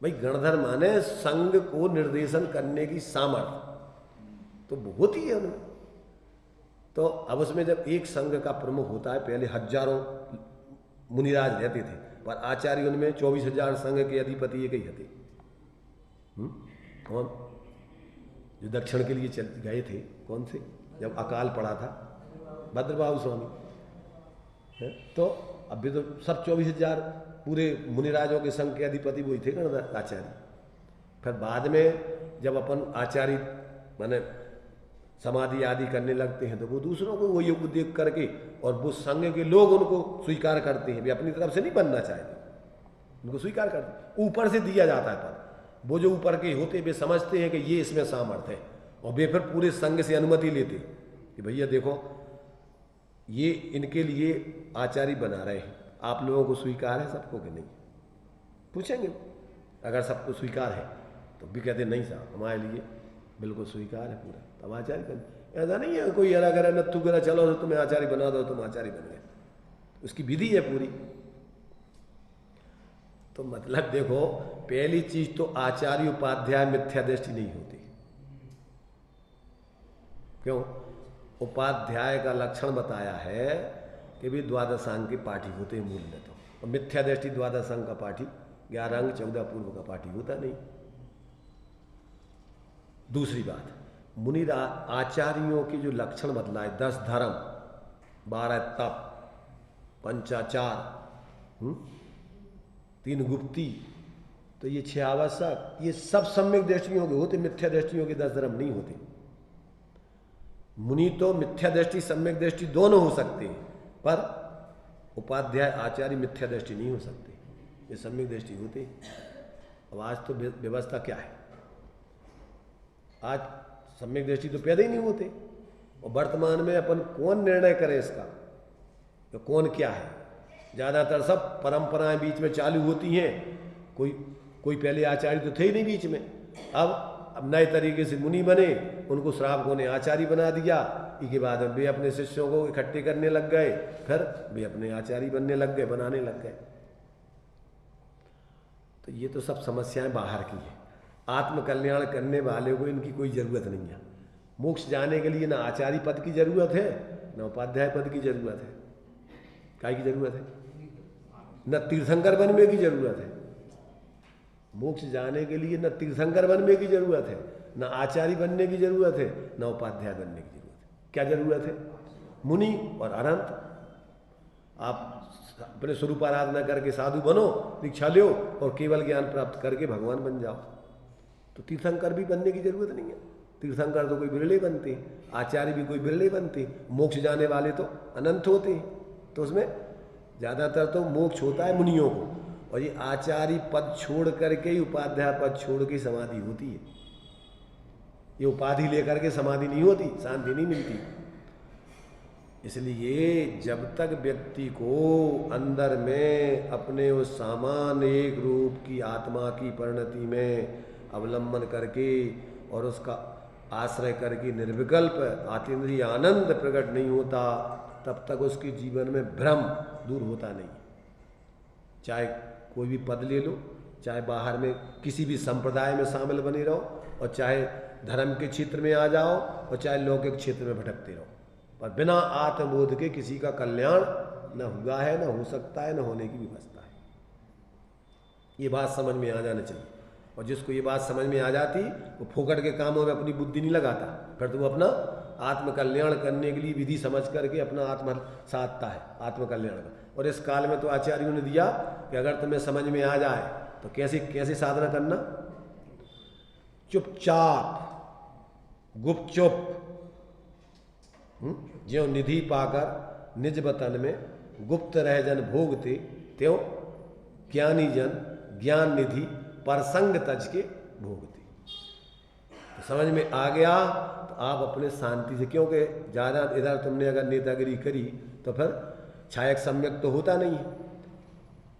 Speaker 1: भाई गणधर माने संघ को निर्देशन करने की सामर्थ्य तो बहुत ही है उनमें। तो अब उसमें जब एक संघ का प्रमुख होता है, पहले हजारों मुनिराज रहते थे, पर आचार्य उनमें 24,000 संघ के अधिपति एक ही थे। कौन? जो दक्षिण के लिए चल गए थे, कौन से? जब अकाल पड़ा था, भद्रबाहु स्वामी। तो अभी तो सब 24,000 पूरे मुनिराजों के संघ के अधिपति वही थे गणधर आचार्य। फिर बाद में जब अपन आचार्य माने समाधि आदि करने लगते हैं तो वो दूसरों को वो योग देख करके और वो संघ के लोग उनको स्वीकार करते हैं। वे अपनी तरफ से नहीं बनना चाहते, उनको स्वीकार करते, ऊपर से दिया जाता है पद। वो जो ऊपर के होते वे समझते हैं कि ये इसमें सामर्थ्य है, और वे फिर पूरे संघ से अनुमति लेते कि भैया देखो ये इनके लिए आचार्य बना रहे हैं, आप लोगों को स्वीकार है सबको कि नहीं? पूछेंगे, अगर सबको स्वीकार है तो भी कहते नहीं साहब हमारे लिए बिल्कुल स्वीकार है पूरा, तब आचार्य बन। ऐसा नहीं है कोई अरा करा नत्थु करा चलो तो तुम्हें आचार्य बना दो, तुम आचार्य बन गए, उसकी विधि है पूरी। तो मतलब देखो, पहली चीज तो आचार्य उपाध्याय मिथ्या दृष्टि नहीं होती। क्यों? उपाध्याय का लक्षण बताया है कि भी द्वादशांग के पाठी होते हैं मूल में, तो और मिथ्या दृष्टि द्वादशांग का पाठी 11 अंग 14 पूर्व का पाठी होता नहीं। दूसरी बात, मुनि आचार्यों के जो लक्षण बतलाए, 10 धर्म, 12 तप, पंचाचार, 3 गुप्ती, तो ये 6 आवश्यक, ये सब सम्यक दृष्टियों के होते, मिथ्या दृष्टियों के 10 धर्म नहीं होते। मुनि तो मिथ्या दृष्टि सम्यक दृष्टि दोनों हो सकते हैं, पर उपाध्याय आचार्य मिथ्या दृष्टि नहीं हो सकते, ये सम्यक दृष्टि होते। अब आज तो व्यवस्था क्या है, आज सम्यक दृष्टि तो पैदा ही नहीं होते। और वर्तमान में अपन कौन निर्णय करे इसका तो कौन क्या है। ज़्यादातर सब परंपराएं बीच में चालू होती हैं। कोई पहले आचार्य तो थे ही नहीं बीच में। अब नए तरीके से मुनि बने, उनको श्रावकों ने आचार्य बना दिया। इसके बाद वे अपने शिष्यों को इकट्ठे करने लग गए, फिर वे अपने आचार्य बनने लग गए, बनाने लग गए। तो ये तो सब समस्याएं बाहर की है। आत्मकल्याण करने वाले को इनकी कोई ज़रूरत नहीं है। मोक्ष जाने के लिए ना आचार्य पद की ज़रूरत है, न उपाध्याय पद की ज़रूरत है। काय की ज़रूरत है? न तीर्थंकर बनने की ज़रूरत है। मोक्ष जाने के लिए न तीर्थंकर बनने की ज़रूरत है, न आचार्य बनने की ज़रूरत है, न उपाध्याय बनने की ज़रूरत है। क्या ज़रूरत है? मुनि और अनंत। आप अपने स्वरूप आराधना करके साधु बनो, दीक्षा लो और केवल ज्ञान प्राप्त करके भगवान बन जाओ। तो तीर्थंकर भी बनने की ज़रूरत नहीं है। तीर्थंकर तो कोई बिरले बनते, आचार्य भी कोई बिरले बनते। मोक्ष जाने वाले तो अनंत होते हैं। तो उसमें ज़्यादातर तो मोक्ष होता है मुनियों को, और ये आचार्य पद छोड़ करके ही, उपाध्याय पद छोड़ के समाधि होती है। ये उपाधि लेकर के समाधि नहीं होती, शांति नहीं मिलती। इसलिए जब तक व्यक्ति को अंदर में अपने उस सामान्य एक रूप की आत्मा की परिणति में अवलंबन करके और उसका आश्रय करके निर्विकल्प आतीन्द्रिय आनंद प्रकट नहीं होता, तब तक उसके जीवन में भ्रम दूर होता नहीं। चाहे कोई भी पद ले लो, चाहे बाहर में किसी भी संप्रदाय में शामिल बने रहो, और चाहे धर्म के क्षेत्र में आ जाओ, और चाहे लौकिक क्षेत्र में भटकते रहो, पर बिना आत्मबोध के किसी का कल्याण न हुआ है, न हो सकता है, न होने की व्यवस्था है। ये बात समझ में आ जाना चाहिए। और जिसको ये बात समझ में आ जाती, वो फोकट के कामों में अपनी बुद्धि नहीं लगाता, फिर तो वो अपना आत्मकल्याण करने के लिए विधि समझ करके अपना आत्म साधता है आत्मकल्याण का। और इस काल में तो आचार्यों ने दिया कि अगर तुम्हें समझ में आ जाए तो कैसे साधना करना। चुपचाप गुपचुप ज्यों निधि पाकर निज वतन में गुप्त रह जन भोगते, त्यों ज्ञानी जन ज्ञान निधि परसंग तज के भोगते। तो समझ में आ गया तो आप अपने शांति से, क्योंकि ज़्यादा इधर तुमने अगर नेतागिरी करी तो फिर क्षयक सम्यक तो होता नहीं है।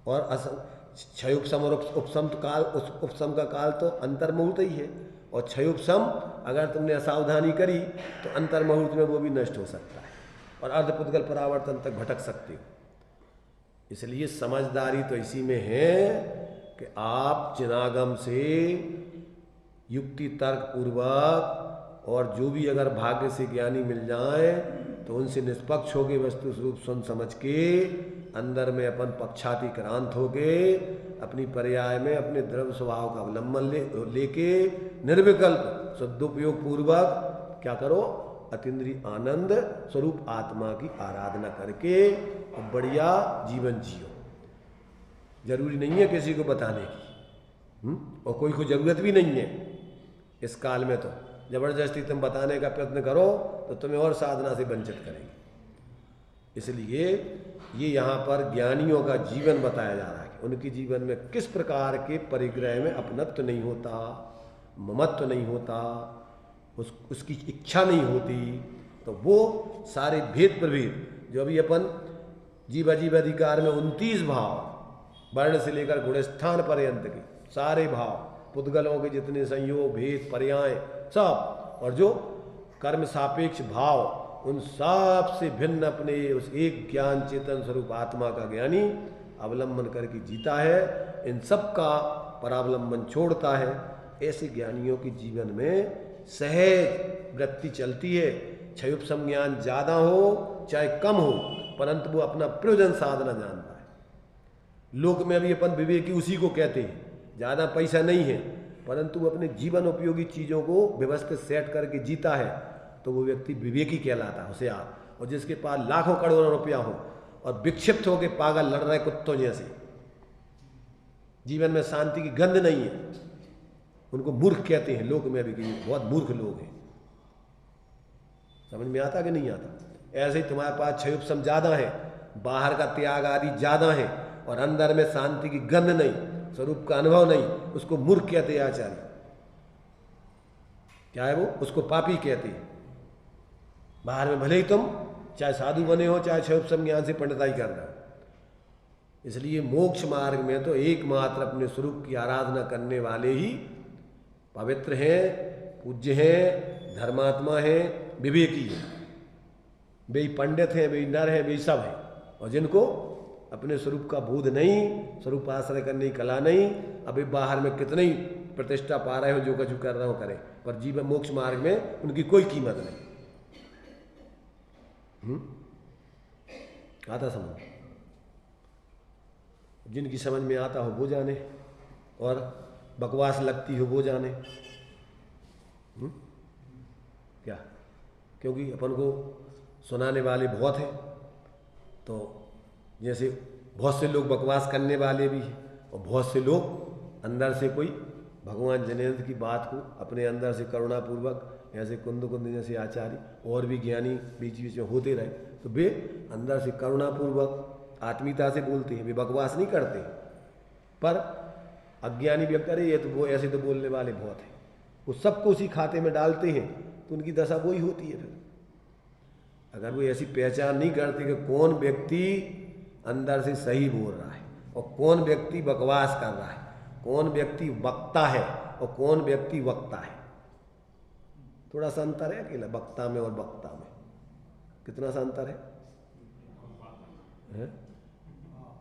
Speaker 1: और क्षयोपम और उपशम का काल तो अंतर्मुहूर्त ही है। और क्षयोपम अगर तुमने असावधानी करी तो अंतर्मुहूर्त में वो भी नष्ट हो सकता है और अर्धपुद्गल परावर्तन तक भटक सकते हो। इसलिए समझदारी तो इसी में है कि आप चिनागम से युक्ति तर्क पूर्वक, और जो भी अगर भाग्य से ज्ञानी मिल जाए तो उनसे निष्पक्ष होके वस्तु स्वरूप सुन समझ के अंदर में अपन पक्षातिक्रांत होके अपनी पर्याय में अपने द्रव्य स्वभाव का अवलंबन लेके निर्विकल्प सदुपयोग पूर्वक क्या करो, अतीन्द्रिय आनंद स्वरूप आत्मा की आराधना करके और बढ़िया जीवन जियो। जरूरी नहीं है किसी को बताने की, और कोई को जरूरत भी नहीं है। इस काल में तो जबरदस्ती तुम बताने का प्रयत्न करो तो तुम्हें और साधना से वंचित करेंगे। इसलिए ये यहाँ पर ज्ञानियों का जीवन बताया जा रहा है कि उनके जीवन में किस प्रकार के परिग्रह में अपनत्व नहीं होता, ममत्व नहीं होता, उसकी इच्छा नहीं होती। तो वो सारे भेद प्रभेद जो अभी अपन जीव अधिकार में 29 भाव, वर्ण से लेकर गुणस्थान पर्यंत के सारे भाव, पुद्गलों के जितने संयोग भेद पर्याय सब, और जो कर्म सापेक्ष भाव, उन सब से भिन्न अपने उस एक ज्ञान चेतन स्वरूप आत्मा का ज्ञानी अवलंबन करके जीता है, इन सब का परावलंबन छोड़ता है। ऐसे ज्ञानियों के जीवन में सहज वृत्ति चलती है। क्षयोपम ज्ञान ज़्यादा हो चाहे कम हो, परंतु वो अपना प्रयोजन साधना जानता है। लोक में अभी अपन विवेकी उसी को कहते हैं, ज़्यादा पैसा नहीं है परंतु वो अपने जीवन उपयोगी चीज़ों को व्यवस्थित सेट करके जीता है, तो वो व्यक्ति विवेकी कहलाता है, होशियार। और जिसके पास लाखों करोड़ों रुपया हो और विक्षिप्त होकर पागल लड़ रहे कुत्तों जैसे, जीवन में शांति की गंध नहीं है, उनको मूर्ख कहते हैं लोक में। अभी बहुत मूर्ख लोग हैं। समझ में आता कि नहीं आता? ऐसे ही तुम्हारे पास क्षयोपम ज़्यादा है, बाहर का त्याग आदि ज़्यादा है, और अंदर में शांति की गंध नहीं, स्वरूप का अनुभव नहीं, उसको मूर्ख कहते हैं आचार्य। क्या है वो? उसको पापी कहते हैं। बाहर में भले ही तुम चाहे साधु बने हो, चाहे क्षयोपम ज्ञान से पंडिताई कर रहे हो, इसलिए मोक्ष मार्ग में तो एकमात्र अपने स्वरूप की आराधना करने वाले ही पवित्र हैं, पूज्य हैं, धर्मात्मा हैं, विवेकी हैं। वे ही पंडित हैं, वे ही नर हैं, वे ही सब हैं। और जिनको अपने स्वरूप का बोध नहीं, स्वरूप आश्रय करने की कला नहीं, अभी बाहर में कितने ही प्रतिष्ठा पा रहे हो, जो कुछ कर रहे हो करें, पर जीवन मोक्ष मार्ग में उनकी कोई कीमत नहीं। आता समझ? जिनकी समझ में आता हो वो जाने, और बकवास लगती हो वो जाने। क्या? क्योंकि अपन को सुनाने वाले बहुत हैं, तो जैसे बहुत से लोग बकवास करने वाले भी हैं, और बहुत से लोग अंदर से कोई भगवान जनेन्द्र की बात को अपने अंदर से करुणापूर्वक, ऐसे कुंद जैसे आचार्य और भी ज्ञानी बीच बीच में होते रहे, तो वे अंदर से करुणापूर्वक आत्मीयता से बोलते हैं, वे बकवास नहीं करते। पर अज्ञानी व्यक्ति, अरे ये तो वो ऐसे तो बोलने वाले बहुत हैं, वो सबको उसी खाते में डालते हैं, तो उनकी दशा वही होती है। फिर अगर वो ऐसी पहचान नहीं करते कि कौन व्यक्ति अंदर से सही बोल रहा है और कौन व्यक्ति बकवास कर रहा है, कौन व्यक्ति वक्ता है और कौन व्यक्ति वक्ता है, थोड़ा सा अंतर है अकेला वक्ता में और वक्ता में। कितना सा अंतर है?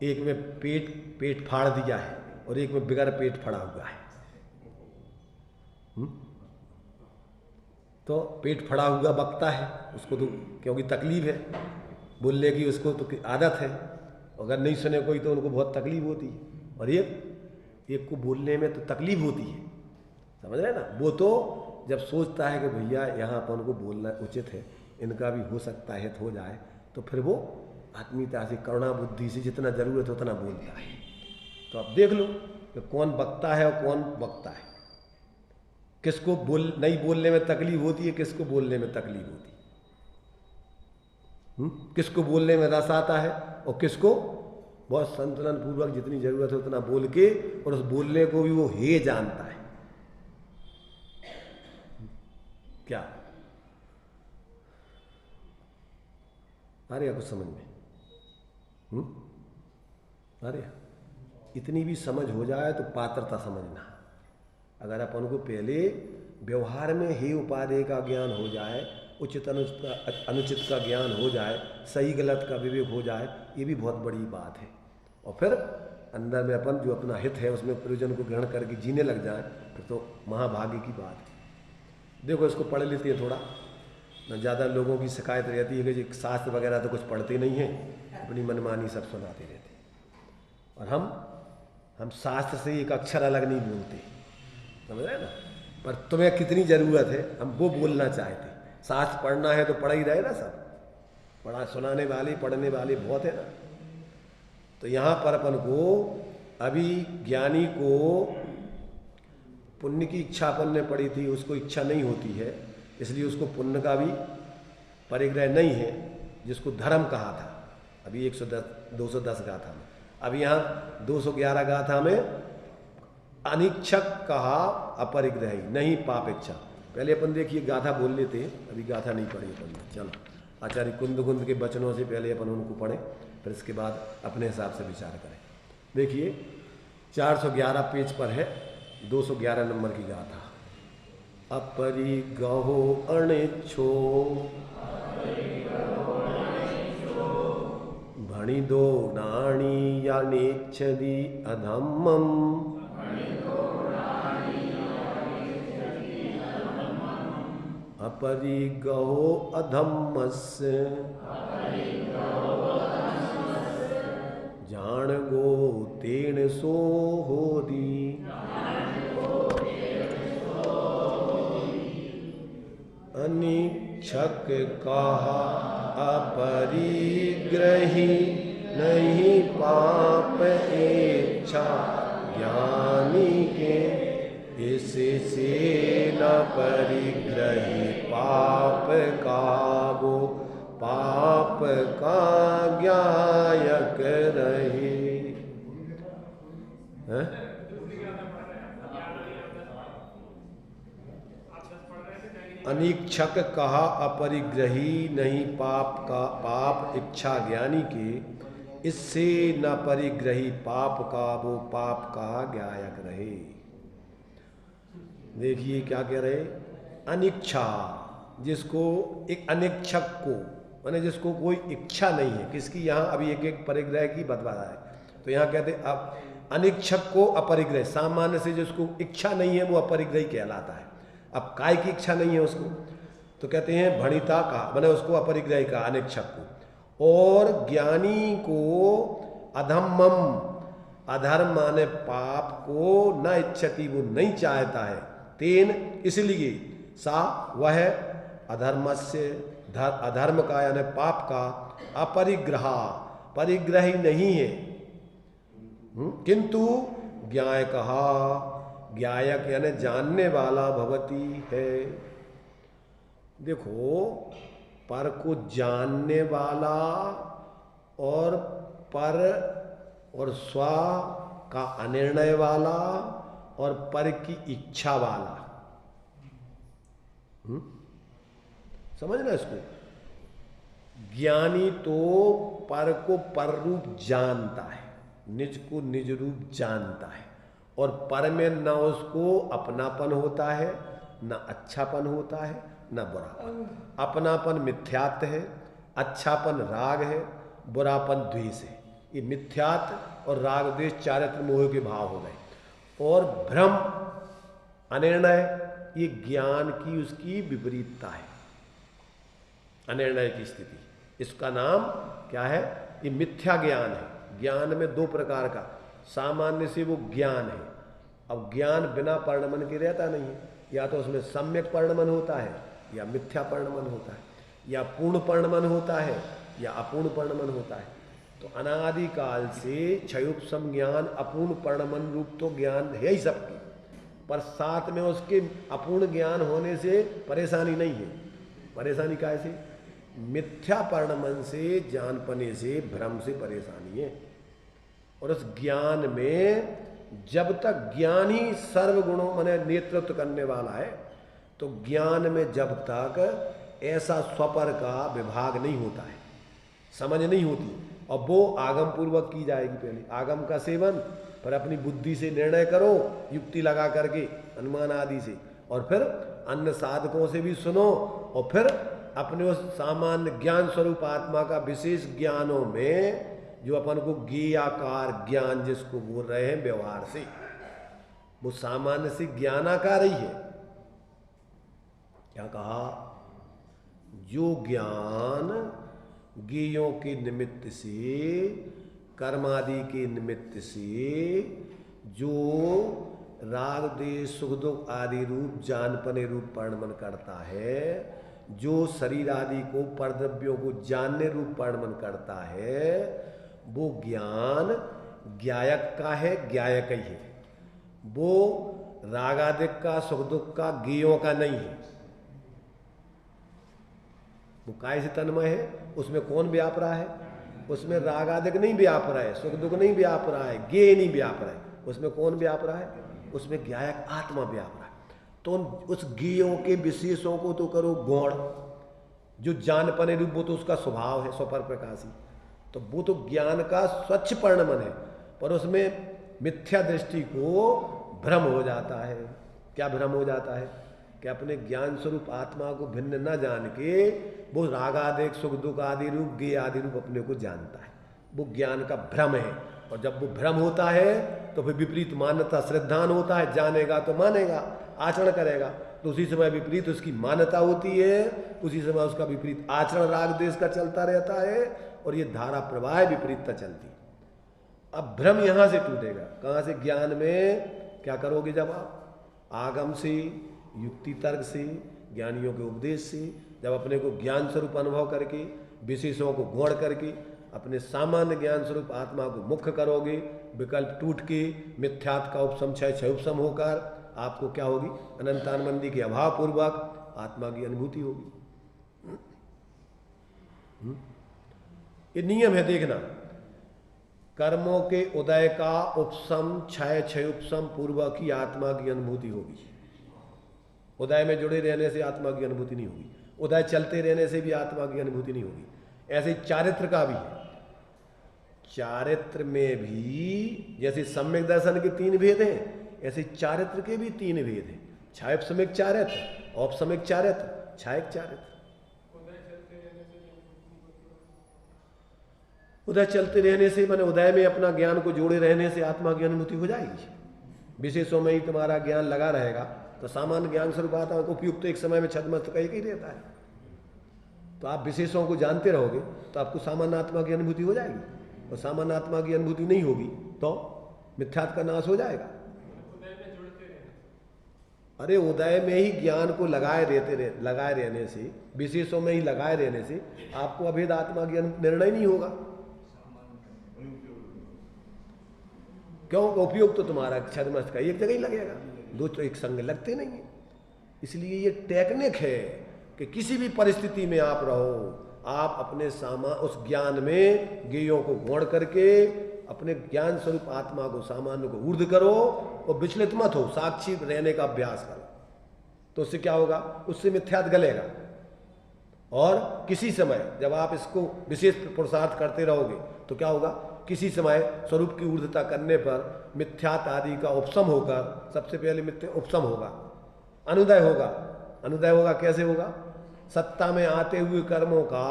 Speaker 1: एक में पेट फाड़ दिया है और एक में बिगर पेट फाड़ा हुआ है। तो पेट फाड़ा हुआ वक्ता है, उसको तो क्योंकि तकलीफ है बोलने की, उसको तो आदत है, अगर नहीं सुने कोई तो उनको बहुत तकलीफ होती है। और एक को बोलने में तो तकलीफ होती है, समझ रहे ना? वो तो जब सोचता है कि भैया यहाँ अपन को बोलना उचित है, इनका भी हो सकता है तो हो जाए, तो फिर वो आत्मीयता से, करुणा बुद्धि से जितना जरूरत है उतना बोलता है। तो आप देख लो कि कौन वक्ता है और कौन वक्ता है, किसको नहीं बोलने में तकलीफ होती है, किसको बोलने में तकलीफ होती है, किसको बोलने में रस आता है और किसको बहुत संतुलन पूर्वक जितनी जरूरत है उतना बोल के, और उस बोलने को भी वो हे जानता है। क्या आ रहा कुछ समझ में? अरे इतनी भी समझ हो जाए तो पात्रता समझना। अगर अपन को पहले व्यवहार में ही उपादेय का ज्ञान हो जाए, उचित अनुचित का ज्ञान हो जाए, सही गलत का विवेक हो जाए, ये भी बहुत बड़ी बात है। और फिर अंदर में अपन जो अपना हित है उसमें प्रयोजन को ग्रहण करके जीने लग जाए, फिर तो महाभाग्य की बात है। देखो इसको पढ़ लेते हैं थोड़ा न, ज़्यादा लोगों की शिकायत रहती है कि शास्त्र वगैरह तो कुछ पढ़ते नहीं हैं, अपनी मनमानी सब सुनाते रहते हैं। और हम शास्त्र से एक अक्षर अलग नहीं बोलते, समझ रहे ना? पर तुम्हें कितनी ज़रूरत है, हम वो बोलना चाहते। शास्त्र पढ़ना है तो पढ़ ही रहे ना, सब पढ़ा सुनाने वाले पढ़ने वाले बहुत है ना। तो यहाँ पर अपन को अभी ज्ञानी को पुण्य की इच्छा अपन ने पड़ी थी, उसको इच्छा नहीं होती है, इसलिए उसको पुण्य का भी परिग्रह नहीं है, जिसको धर्म कहा था अभी 210 गाथा में। अब यहाँ 211 गाथा में अनिच्छक कहा, अपरिग्रही नहीं पाप इच्छा। पहले अपन देखिए गाथा बोल लेते हैं, अभी गाथा नहीं पढ़ी अपन ने। चलो आचार्य कुंद के वचनों से पहले अपन उनको पढ़ें, फिर इसके बाद अपने हिसाब से विचार करें। देखिए 411 पेज पर है 211 नंबर की गाथा। अपरिग्रहो अनिच्छो भणिदो नाणी या नेच्छति अधम्मम् अपरिग्रहो अधम्मस्य जान गो तेन सो होदी अनिच्छक कहा अपरिग्रही नहीं पाप इच्छा ज्ञानी के इससे न परिग्रही पाप का वो पाप का ज्ञायक रहे। अनीक्षक कहा अपरिग्रही नहीं पाप का पाप इच्छा ज्ञानी के, इससे न परिग्रही पाप का वो पाप का ज्ञायक रहे। देखिए क्या कह रहे, अनिच्छा, जिसको एक अनिच्छक को माने जिसको कोई इच्छा नहीं है किसकी, यहाँ अभी एक एक परिग्रह की बतवा रहा है। तो यहाँ कहते अब अनिच्छक को अपरिग्रह, सामान्य से जिसको इच्छा नहीं है वो अपरिग्रही कहलाता है। अब काय की इच्छा नहीं है उसको, तो कहते हैं भणिता का माने उसको अपरिग्रही का अनिच्छक को। और ज्ञानी को अधम्मम, अधर्म माने पाप को न इच्छति, वो नहीं चाहता है। तेन इसलिए, सा वह अधर्मस्य, अधर्म का यानी पाप का, अपरिग्रहा परिग्रही नहीं है। किंतु ज्ञाय कहा, ज्ञायक यानी जानने वाला भवती है। देखो पर को जानने वाला और पर और स्व का अनिर्णय वाला और पर की इच्छा वाला, समझना इसको। ज्ञानी तो पर को पर रूप जानता है, निज को निज रूप जानता है, और पर में न उसको अपनापन होता है, न अच्छापन होता है, न बुरापन। अपनापन मिथ्यात्व है, अच्छापन राग है, बुरापन द्वेष है। ये मिथ्यात्व और राग द्वेष चारित्र मोह के भाव हो गए। और भ्रम अनिर्णय, ये ज्ञान की उसकी विपरीतता है, अनिर्णय की स्थिति। इसका नाम क्या है, ये मिथ्या ज्ञान है। ज्ञान में दो प्रकार का, सामान्य से वो ज्ञान है। अब ज्ञान बिना परिणमन के रहता नहीं है, या तो उसमें सम्यक परिणमन होता है या मिथ्या परिणमन होता है, या पूर्ण परिणमन होता है या अपूर्ण परिणमन होता है। तो अनादिकाल से क्षयोपशम ज्ञान अपूर्ण परिणमन रूप तो ज्ञान है ही सबकी, पर साथ में उसके अपूर्ण ज्ञान होने से परेशानी नहीं है। परेशानी कैसे, मिथ्या परिणमन से, जानपने से, भ्रम से परेशानी है। और उस ज्ञान में जब तक ज्ञान ही सर्वगुणों माने नेतृत्व करने वाला है, तो ज्ञान में जब तक ऐसा स्वपर का विभाग नहीं होता है, समझ नहीं होती, और वो आगम पूर्वक की जाएगी। पहले आगम का सेवन, पर अपनी बुद्धि से निर्णय करो, युक्ति लगा करके, अनुमान आदि से, और फिर अन्य साधकों से भी सुनो, और फिर अपने उस सामान्य ज्ञान स्वरूप आत्मा का विशेष ज्ञानों में जो अपन को ज्ञेयाकार ज्ञान जिसको बोल रहे हैं व्यवहार से, वो सामान्य से ज्ञानाकार ही है। क्या कहा, जो ज्ञान ज्ञेयों के निमित्त से, कर्मादि के निमित्त से, जो राग द्वेष सुख दुख आदि रूप जानपने रूप परिणमन करता है, जो शरीर आदि को परद्रव्यों को जानने रूप परिणमन करता है, वो ज्ञान ज्ञायक का है, ज्ञायक ही है। वो रागादिक का, सुख दुख का, ज्ञेयों का नहीं है। वो काय से तन्मय है, उसमें कौन व्याप रहा है, उसमें रागादिक नहीं व्याप रहा है, सुख दुख नहीं व्याप रहा है, ज्ञेय नहीं व्याप रहा है, उसमें कौन व्याप रहा है, उसमें ज्ञायक आत्मा व्याप रहा है। तो उस ज्ञेयों के विशेषों को तो करो गौण, जो जानपने रूप वो तो उसका स्वभाव है स्वपर प्रकाशी, तो वो तो ज्ञान का स्वच्छ परिणमन है, पर उसमें मिथ्या दृष्टि को भ्रम हो जाता है। क्या भ्रम हो जाता है कि अपने ज्ञान स्वरूप आत्मा को भिन्न न जान के वो रागादिक सुख दुख आदि रूप, ज्ञेय आदि रूप अपने को जानता है, वो ज्ञान का भ्रम है। और जब वो भ्रम होता है तो फिर विपरीत मान्यता श्रद्धान होता है, जानेगा तो मानेगा, आचरण करेगा, तो उसी समय विपरीत उसकी मान्यता होती है, उसी समय उसका विपरीत आचरण राग देश का चलता रहता है, और ये धारा प्रवाह विपरीतता चलती। अब भ्रम यहां से टूटेगा, कहां से, ज्ञान में क्या करोगे, जब आप आगम से, युक्ति तर्क से, ज्ञानियों के उपदेश से, जब अपने को ज्ञान स्वरूप अनुभव करके, विशेषों को गौण करके अपने सामान्य ज्ञान स्वरूप आत्मा को मुख्य करोगे, विकल्प टूट के मिथ्यात्व का उपशम क्षय उपशम होकर आपको क्या होगी, अनंतानंदी के अभाव पूर्वक आत्मा की अनुभूति होगी। ये नियम है, देखना, कर्मों के उदय का उपशम क्षय उपशम पूर्वक ही आत्मा की अनुभूति होगी। उदय में जुड़े रहने से आत्मा की अनुभूति नहीं होगी, उदय चलते रहने से भी आत्मा की अनुभूति नहीं होगी। ऐसे चारित्र का भी है, चारित्र में भी जैसे सम्यक दर्शन के 3 भेद हैं, ऐसे चारित्र के भी 3 भेद हैं। छायपसमिक चारित्र, औपसमिक चारित्र, छायक चारित्र। उदय चलते रहने से माने उदय में अपना ज्ञान को जोड़े रहने से आत्मा की अनुभूति हो जाएगी। विशेषों में ही तुम्हारा ज्ञान लगा रहेगा तो सामान्य ज्ञान स्वरूप आत्मा को उपयुक्त एक समय में छद्मस्त का एक ही रहता है। तो आप विशेषों को जानते रहोगे तो आपको सामान्य आत्मा की अनुभूति हो जाएगी, और सामान्य आत्मा की अनुभूति नहीं होगी तो मिथ्यात्व का नाश हो जाएगा। अरे उदय में ही ज्ञान को लगाए रहने से, विशेषों में ही लगाए रहने से आपको अभेद आत्मा की निर्णय नहीं होगा। क्यों? उपयोग तो तुम्हारा छद्मस्त का एक जगह ही लगेगा, दो तो एक संग लगते नहीं है। इसलिए ये टेक्निक है कि किसी भी परिस्थिति में आप रहो, आप अपने उस ज्ञान में ज्ञेयों को गौण करके अपने ज्ञान स्वरूप आत्मा को, सामान्य को ऊर्ध्व करो और विचलित मत हो, साक्षी रहने का अभ्यास करो। तो उससे क्या होगा? उससे मिथ्यात्व गलेगा। और किसी समय जब आप इसको विशेष पुरुषार्थ करते रहोगे तो क्या होगा? किसी समय स्वरूप की ऊर्ध्वता करने पर मिथ्यात्व आदि का उपशम होकर, सबसे पहले मिथ्या उपशम होगा, अनुदय होगा। अनुदय होगा कैसे होगा? सत्ता में आते हुए कर्मों का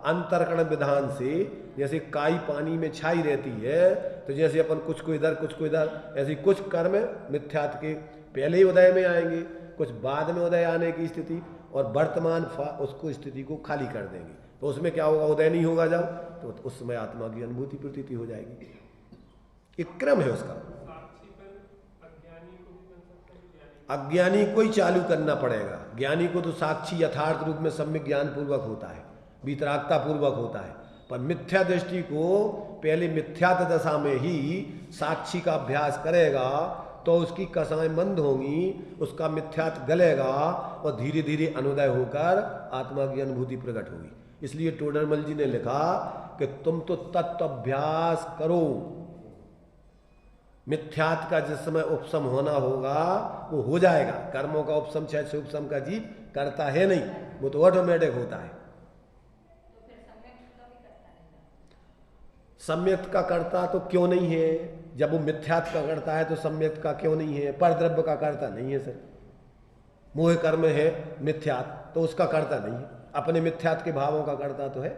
Speaker 1: अंतर्करण विधान से, जैसे काई पानी में छाई रहती है, तो जैसे अपन कुछ को इधर कुछ को इधर, ऐसे कुछ कर्म मिथ्यात्व के पहले ही उदय में आएंगे, कुछ बाद में उदय आने की स्थिति, और वर्तमान उसको स्थिति को खाली कर देंगे। तो उसमें क्या होगा? उदय नहीं होगा जब, तो उस समय आत्मा की अनुभूति प्रतीति हो जाएगी। एक क्रम है उसका। अज्ञानी को ही चालू करना पड़ेगा। ज्ञानी को तो साक्षी यथार्थ रूप में सम्यक ज्ञान पूर्वक होता है, वितरागता पूर्वक होता है, पर मिथ्या दृष्टि को पहले मिथ्यात्व दशा में ही साक्षी का अभ्यास करेगा तो उसकी कसाएं मंद होंगी, उसका मिथ्यात्व गलेगा और धीरे धीरे अनुदय होकर आत्मा की अनुभूति प्रकट होगी। इसलिए टोडरमल जी ने लिखा कि तुम तो तत्व अभ्यास करो, मिथ्यात्व का जिस समय उपशम होना होगा वो हो जाएगा। कर्मों का उपशम चाहे से उपशम का जीव करता है नहीं, वो तो ऑटोमेटिक होता है। सम्यक का करता तो क्यों नहीं है? जब वो मिथ्यात्व का करता है तो सम्यक का क्यों नहीं है? परद्रव्य का करता नहीं है सर। मोह कर्म है मिथ्यात्व, तो उसका करता नहीं है। अपने मिथ्यात्व के भावों का करता तो है।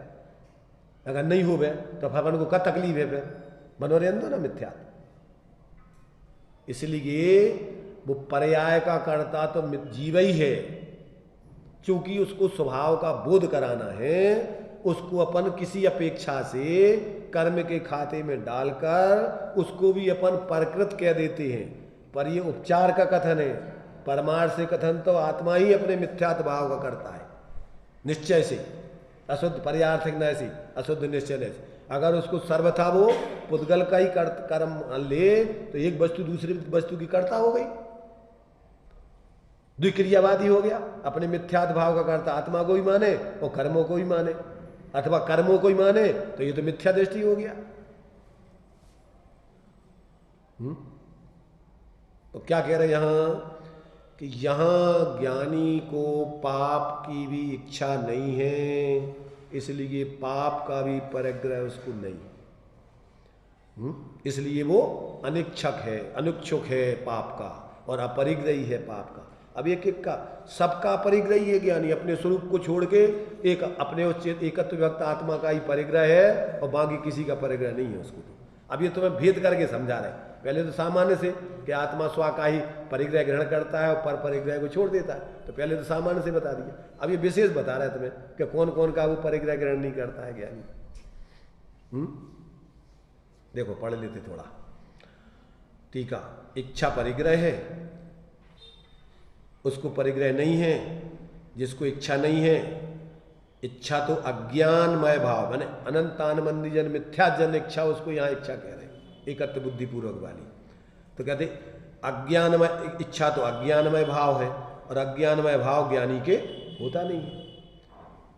Speaker 1: अगर नहीं हो गए तो अपन को क्या तकलीफ है? फिर बनो रहने दो ना मिथ्यात्व। इसलिए वो पर्याय का करता तो जीव ही है, क्योंकि उसको स्वभाव का बोध कराना है। उसको अपन किसी अपेक्षा से कर्म के खाते में डालकर उसको भी अपन प्रकृत कह देते हैं, पर ये उपचार का कथन है। परमार्थ से कथन तो आत्मा ही अपने मिथ्यात्व भाव का करता है, निश्चय से, अशुद्ध पर्यार्थक न ऐसी, अशुद्ध निश्चय से। अगर उसको सर्वथा वो पुद्गल का ही कर्म ले तो एक वस्तु दूसरी वस्तु की कर्ता हो गई, द्विक्रियावादी हो गया। अपने मिथ्यात्व भाव का कर्ता आत्मा को ही माने और कर्मों को ही माने, अथवा कर्मों को ही माने, तो ये तो मिथ्या दृष्टि हो गया। तो क्या कह रहे हैं यहां कि यहां ज्ञानी को पाप की भी इच्छा नहीं है, इसलिए पाप का भी परिग्रह उसको नहीं। इसलिए वो अनिच्छक है, अनुच्छुक है पाप का, और अपरिग्रही है पाप का। अब एक एक का सबका परिग्रही है ज्ञानी, अपने स्वरूप को छोड़ के एक अपने एकत्व व्यक्त आत्मा का ही परिग्रह है और बाकी किसी का परिग्रह नहीं है उसको। अब ये तुम्हें भेद करके समझा रहे। पहले तो सामान्य से कि आत्मा स्व का ही परिग्रह ग्रहण करता है और पर परिग्रह को छोड़ देता है, तो पहले तो सामान्य से बता दिया। अब ये विशेष बता रहे हैं तुम्हें कि कौन कौन का वो परिग्रह ग्रहण नहीं करता है ज्ञानी। देखो पढ़ लेते थोड़ा। टीका, इच्छा परिग्रह है, उसको परिग्रह नहीं है। जिसको इच्छा नहीं है, इच्छा तो अज्ञानमय भाव माने अनंतानमंदी जन मिथ्या जन इच्छा, उसको यहाँ इच्छा कह रहे हैं, एकत्व बुद्धि पूर्वक वाली। तो कहते अज्ञानमय इच्छा तो अज्ञानमय भाव है, और अज्ञानमय भाव ज्ञानी के होता नहीं है,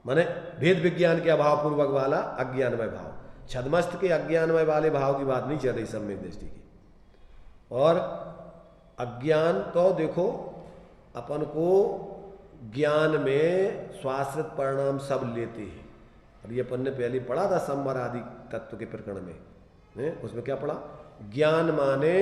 Speaker 1: माने भेद विज्ञान के अभाव पूर्वक वाला अज्ञानमय भाव। छद्मस्त के अज्ञानमय वाले भाव की बात नहीं चल रही सम्यक दृष्टि की। और अज्ञान तो देखो अपन को ज्ञान में स्वाश्रित परिणाम सब लेते हैं। अब ये अपन ने पहले पढ़ा था संवर आदि तत्व के प्रकरण में, उसमें क्या पढ़ा? ज्ञान माने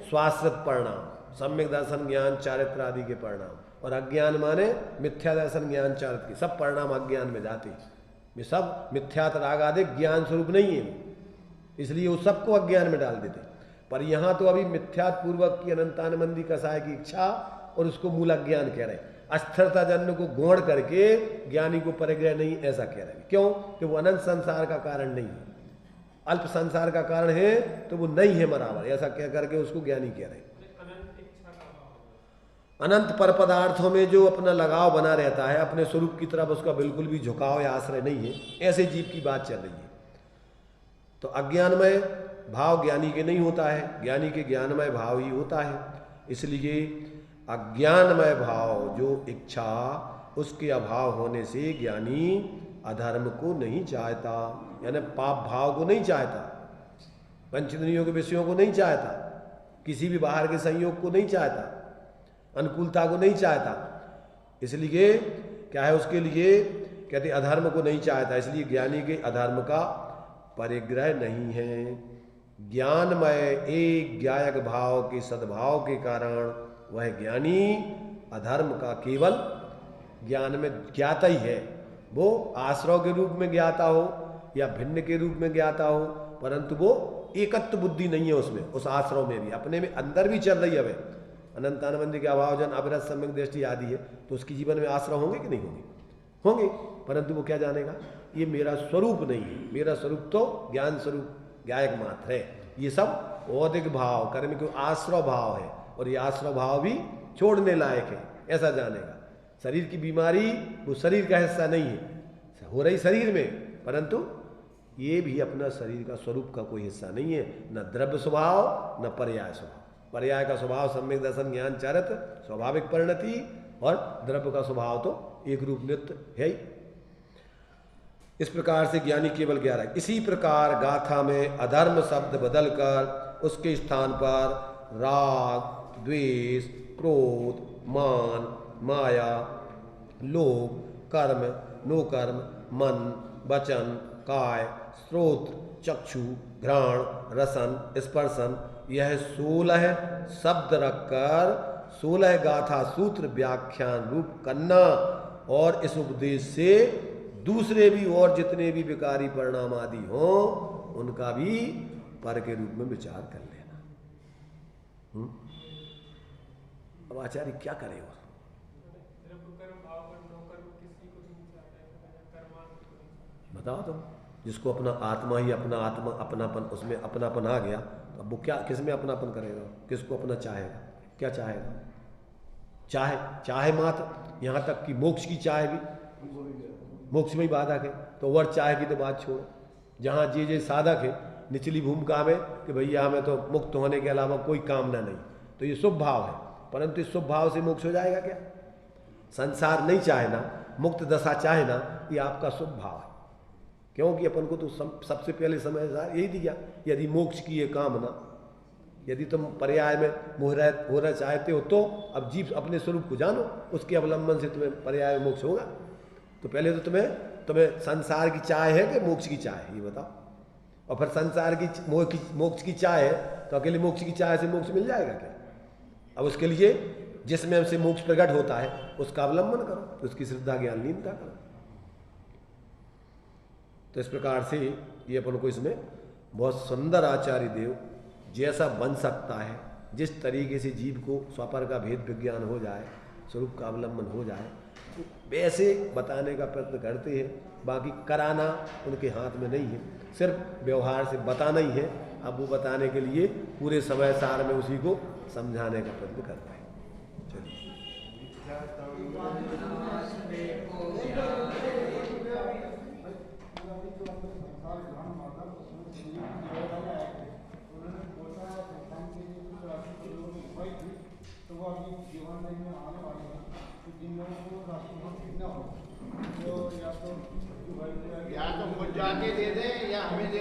Speaker 1: स्वाश्रित परिणाम, सम्यक दर्शन ज्ञान चारित्र आदि के परिणाम, और अज्ञान माने मिथ्या दर्शन ज्ञान चारित्र के सब परिणाम अज्ञान में जाते हैं। ये सब मिथ्यात राग आदि ज्ञान स्वरूप नहीं है, इसलिए वो सबको अज्ञान में डाल देते। पर यहाँ तो अभी मिथ्यात पूर्वक की अनंतानंदी कसाय की इच्छा और उसको मूल अज्ञान कह रहे हैं। अस्थिरता जन्य को गौण करके ज्ञानी को परिग्रह नहीं, ऐसा कह रहे हैं। क्यों? कि वो अनंत संसार का कारण नहीं है, अल्प संसार का कारण है, तो वो नहीं है बराबर, ऐसा कह करके उसको ज्ञानी कह रहे हैं। अनंत पर पदार्थों में जो अपना लगाव बना रहता है, अपने स्वरूप की तरफ उसका बिल्कुल भी झुकाव या आश्रय नहीं है, ऐसे जीव की बात चल रही है। तो अज्ञानमय भाव ज्ञानी के नहीं होता है, ज्ञानी के ज्ञानमय भाव ही होता है। इसलिए अज्ञानमय भाव जो इच्छा, उसके अभाव होने से ज्ञानी अधर्म को नहीं चाहता, यानी पाप भाव को नहीं चाहता, पंचेंद्रियों के विषयों को नहीं चाहता, किसी भी बाहर के संयोग को नहीं चाहता, अनुकूलता को नहीं चाहता। इसलिए क्या है, उसके लिए कहते अधर्म को नहीं चाहता, इसलिए ज्ञानी के अधर्म का परिग्रह नहीं है। ज्ञानमय एक ज्ञायक भाव के सद्भाव के कारण वह ज्ञानी अधर्म का केवल ज्ञान में ज्ञाता ही है। वो आश्रव के रूप में ज्ञाता हो या भिन्न के रूप में ज्ञाता हो, परंतु वो एकत्व बुद्धि नहीं है उसमें, उस आश्रव में भी अपने में अंदर भी चल रही है। अनंतानंदी के अभाव जन अविरत सम्यक दृष्टि आदि है, तो उसके जीवन में आश्रव होंगे कि नहीं होंगे? होंगे, परंतु वो क्या जानेगा? ये मेरा स्वरूप नहीं है, मेरा स्वरूप तो ज्ञान स्वरूप ज्ञायक मात्र है। ये सब औदिक भाव कर्म के आश्रव भाव है, और ये आश्रव भाव भी छोड़ने लायक है, ऐसा जानेगा। शरीर की बीमारी वो शरीर का हिस्सा नहीं है, हो रही शरीर में, परंतु ये भी अपना शरीर का स्वरूप का कोई हिस्सा नहीं है, न द्रव्य स्वभाव न पर्याय स्वभाव। पर्याय का स्वभाव सम्यक दर्शन ज्ञान चारित्र स्वाभाविक परिणति, और द्रव्य का स्वभाव तो एक रूप नित्य है ही। इस प्रकार से ज्ञानी केवल 11। इसी प्रकार गाथा में अधर्म शब्द बदलकर उसके स्थान पर राग, द्वेष, क्रोध, मान, माया, लोभ, कर्म, नो कर्म, मन, वचन, काय, श्रोत्र, चक्षु, घ्राण, रसन, स्पर्शन, यह 16 शब्द रखकर 16 गाथा सूत्र व्याख्यान रूप करना, और इस उपदेश से दूसरे भी और जितने भी विकारी परिणाम आदि हों उनका भी पर के रूप में विचार कर लेना। अब आचार्य क्या करे? बताओ तुम, जिसको अपना आत्मा ही अपना आत्मा अपनापन, उसमें अपनापन आ गया, तो अब वो क्या किस में अपनापन करेगा? किसको अपना चाहेगा? क्या चाहेगा? चाहे मात्र यहाँ तक कि मोक्ष की चाहे भी, मोक्ष में ही बाधक है, तो वर चाहे की तो बात छोड़ो। जहाँ जे साधक है निचली भूमिका में कि भैया हमें तो मुक्त होने के अलावा कोई कामना नहीं, तो ये शुभ भाव है, परंतु इस शुभ भाव से मोक्ष हो जाएगा क्या? संसार नहीं चाहे ना, मुक्त दशा चाहे ना, ये आपका शुभ भाव है। क्योंकि अपन को तो सबसे पहले समय यही दिया, यदि मोक्ष की ये कामना, यदि तुम पर्याय में होना चाहते हो तो अब जीव अपने स्वरूप को जानो, उसके अवलंबन से तुम्हें पर्याय में मोक्ष होगा। तो पहले तो तुम्हें संसार की चाह है कि मोक्ष की चाह है, ये बताओ। और फिर संसार की मोक्ष की चाह है तो अकेले मोक्ष की चाह से मोक्ष मिल जाएगा क्या? अब उसके लिए जिसमें हमसे मोक्ष प्रकट होता है उसका अवलंबन करो, उसकी श्रद्धा ज्ञान लीनता करो। तो इस प्रकार से ये अपन को इसमें बहुत सुंदर आचार्य देव जैसा बन सकता है, जिस तरीके से जीव को स्वपर का भेद विज्ञान हो जाए, स्वरूप का अवलंबन हो जाए, तो वैसे बताने का प्रयत्न करते हैं। बाकी कराना उनके हाथ में नहीं है, सिर्फ व्यवहार से बताना ही है। अब वो बताने के लिए पूरे समय सार में उसी को समझाने का प्रयत्न कर रहे हैं। चलिए
Speaker 2: या तो मुझ जाके दे दे या हमें दे